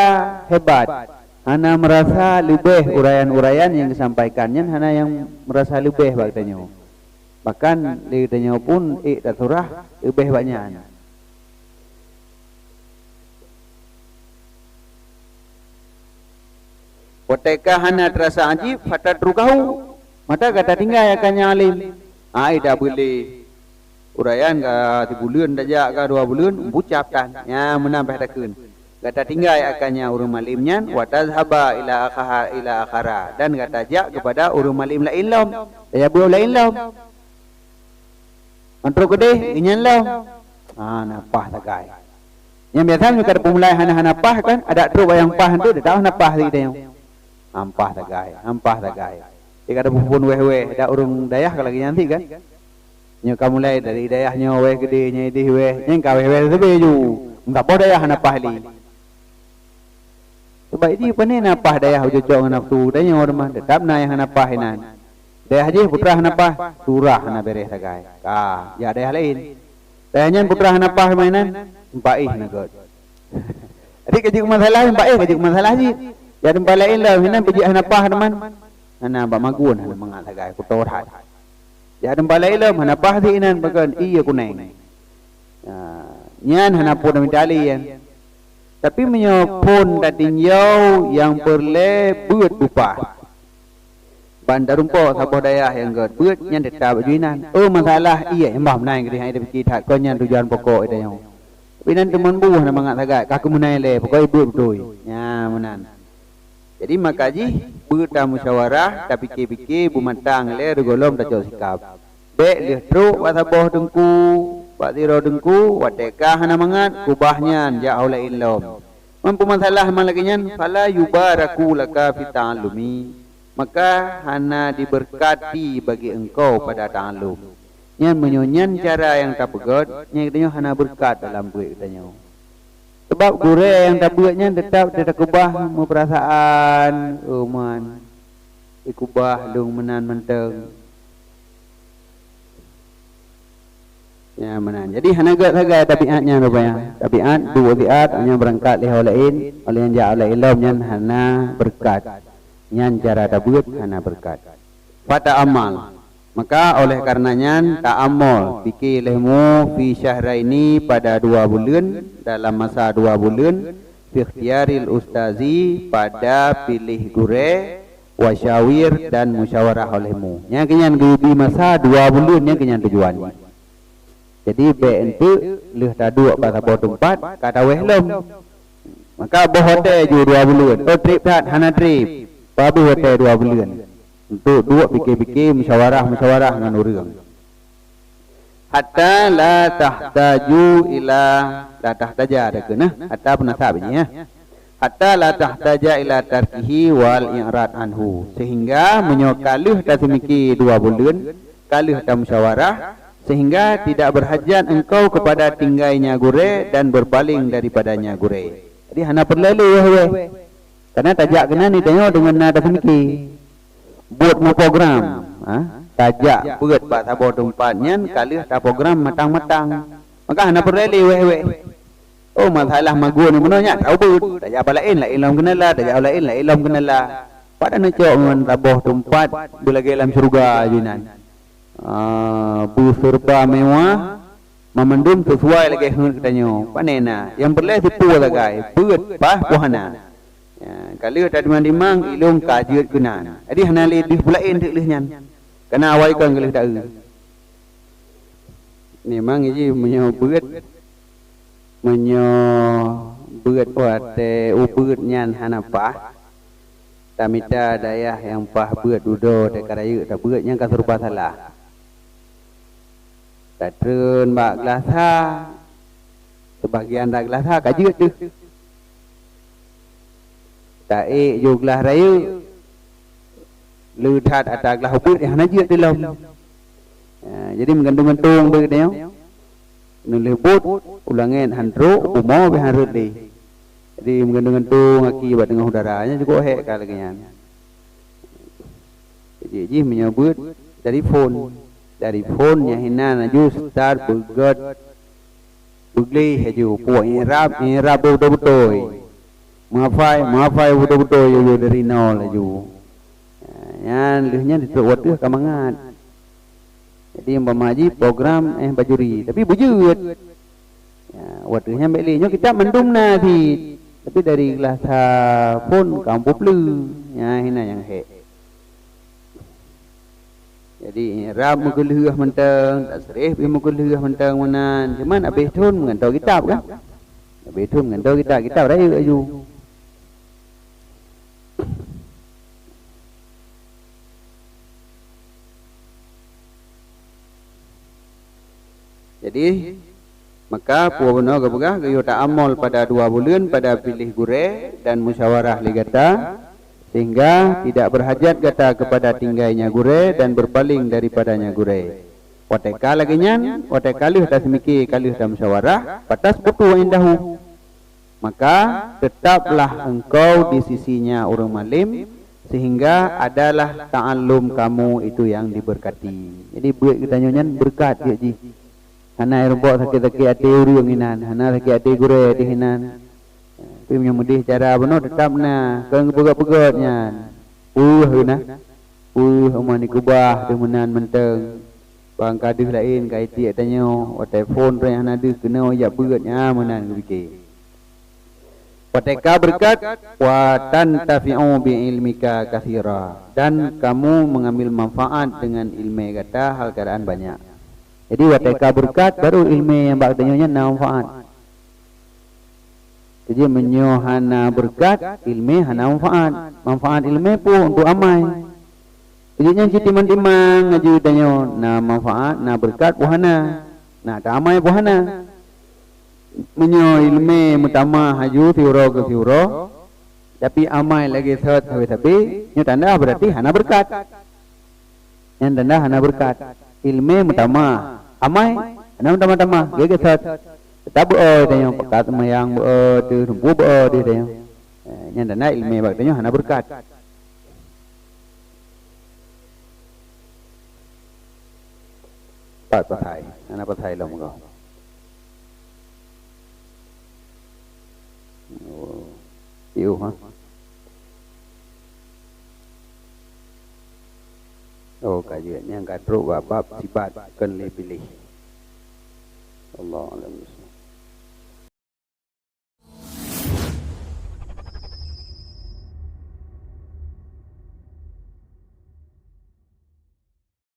S1: hebat. Hana merasa lebih uraian-uraian yang disampaikannya hana yang merasa lebih katanya. Bahkan dia tanya pun dan surah lebih banyak. Wateka hana terasa ajib fatat rukahu. Mata kata tinggal akannya alim. Ai dah boleh uraian ka 3 bulan dajak ka 2 bulan bucapkan. Ya menambah takun. Kata tinggal akannya urang malimnya wa tazhaba ila akhara dan kata jak kepada urang malim lain lam. Dia boleh lain lam. Antro gede inyan lam. Napah tagai. Yang biasa mereka ada pemulai hana pah kan, ada truk yang pah tu dia tahu napah lagi dia. Ampah tagai. Dia kata pun weh ada urang dayah kalau lagi nanti kan. Nya kamu mulai dari dayahnya weh gede nya idih weh, nya ka weh sebe ju. Enggak boleh dayah napah li. Sebab ini pane napah dayah ujok nafsu dayah orang mah tetap na yang napah inan. Dayah je putra hanapah surah hana beres tagai. Ya dayah lain. Dayahnya putra hanapah mainan baih nagot. Jadi kerja masalah baih kerja masalah ji. Ya tempat lain lah hinan pergi hanapah teman. Hana ba magun hana mangat tagai putra hat. Ya tempat lain lah hanapah ti inan bagan iya kuneng. Nyan hanapun mitali yan. Tapi menyopun datinjau yang perle beut upah. Bandar rumput sabah dayah yang beut nyan tetap juinan. Masalah iya embah menai ke hai dipikir tak ko nyan tujuan pokok itu yang. Pinan teman buah na mangat sagak kaku menai le pokok beut betul. Ya menan. Jadi makaji beut ta musyawarah ta fikir-fikir bumatang le regolom ta cok sikap. Bek leh truk wa sabah dengku, wa tiro dengku, wa tekah hana mangat kubahnya ja aula ilom. Mampu masalah malakinyan fala yubaraku laka fi ta'allumi. Maka hana diberkati bagi engkau pada ta'alum. Nyan menyonyan cara yang tak pegot, nyan katanya hana berkat dalam buik katanya. Sebab gure yang tak buatnya tetap kubah perasaan man. Ikubah lung menan menteng. Ya menan. Jadi hana gak tabiatnya rupanya. Tabiat dua tabiat hanya berangkat lihat lain, oleh yang ja oleh ilmu nyan hana berkat. Nyan cara tabut hana berkat. Pada amal. Maka oleh karenanya ta'ammul fikir lehmu fi syahraini pada 2 bulan dalam masa 2 bulan fi ikhtiyaril ustazi pada pilih gure wasyawir dan musyawarah olehmu. Nya kenyan di masa 2 bulan nya kenyan tujuan. Jadi BNP leh tadu pada tempat kata wehlem. Maka bohote ju 2 bulan. Trip hat hana trip. Babu hotel 2 bulan. Untuk dua fikir-fikir musyawarah dengan orang. Hatta la tahtaju ila la tahtaja ada kena hatta penasab ini ya. Hatta la tahtaja ila tarkihi wal i'rad anhu. Sehingga menyokaluh ta semiki 2 bulan, kaluh ta musyawarah sehingga tidak berhajat engkau kepada tinggainya gure dan berpaling daripadanya gure. Jadi hana perlelu weh. Karena tajak kena ni tengok dengan nada semiki. Buat mu program, tajak buat pak tabor tempatnya kali ta program matang-matang. Maka hana perlelu weh. Oh masalah magu ni menanya tahu but tajak apa lain lah ilmu kenala, tajak lain lah ilmu kenala. Pada nak cok dengan tabor tempat bila dalam syurga junan. Berserba mewah memendum sesuai lagi katanya panena yang berleh tipu lagai beut bah puhana kalau tak dimang ilung kajiat kunan jadi hana lidih pulain deklehnya kena awal kan geleh dak memang ini menyo beut buat beut nyan hana pah tamita dayah yang pah beut dudo dekaraya tak beut yang kasurpa salah tak trun bak gelasa sebagian dak gelasa kajiut tu tak jo gelas raya leuthat atas gelas hubut yang najut dalam jadi menggantung-gantung begitu nulis but ulangan handro umo be harut di jadi menggantung-gantung akibat dengan udaranya juga hek kalagian jadi menyebut dari phone yang hina naju start begot begli haju puak irap betul-betul mafai betul-betul yo dari nol laju yan lehnya dituat tu kamangat jadi pemaji program bajuri tapi bujut waktunya belinya kita mendum nabi tapi dari kelas pun kampung lu ya hina yang hek jadi rab menggelih mentang tak serih pi menggelih mentang menan cuman habis tun ngantau kitab kan habis tun ngantau kitab raya aju jadi maka puano gabugah gayo ta amal pada 2 bulan pada pilih gure dan musyawarah ligata sehingga tidak berhajat kata kepada tinggainya gure dan berpaling daripadanya gure. Wateka lagi nyan, wateka lih tak semiki kalih dalam musyawarah, patas betul indahu. Maka tetaplah engkau di sisinya orang malim sehingga adalah ta'allum kamu itu yang diberkati. Jadi buat kita nyanyian berkat ya ji. Hana irbok sakit-sakit hati urang inan, hana sakit hati gure di hinan. Tapi menyamudih cara benar tetap na kang pegat-pegatnya na umani kubah demenan menteng bang kadih lain kai tiak tanyo wa telefon re hana de kena ya begatnya menan fikir wateka berkat wa tantafi'u bi ilmika katsira dan kamu mengambil manfaat dengan ilmu kata hal keadaan banyak jadi wateka berkat baru ilmu yang bak tanyonya manfaat. Jadi menyohana berkat ilmu hana manfaat ilmu pun untuk amai. Jadi yang timang-timang ngaji tanyo na manfaat na berkat puhana na damai puhana. Menyo ilmu mutama haju fiuro ke fiuro tapi amai lagi set tapi nyo tanda berarti hana berkat. Yang tanda hana berkat ilmu mutama amai hana mutama ge set tak beroi tanya pekat mayang beroi tu rumpu beroi dia tanya yang dana ilmu bak tanya hana berkat pat pathai hana pathai lo mengau yêu ha kajian yang kadro bab sifat kan pilih Allah alam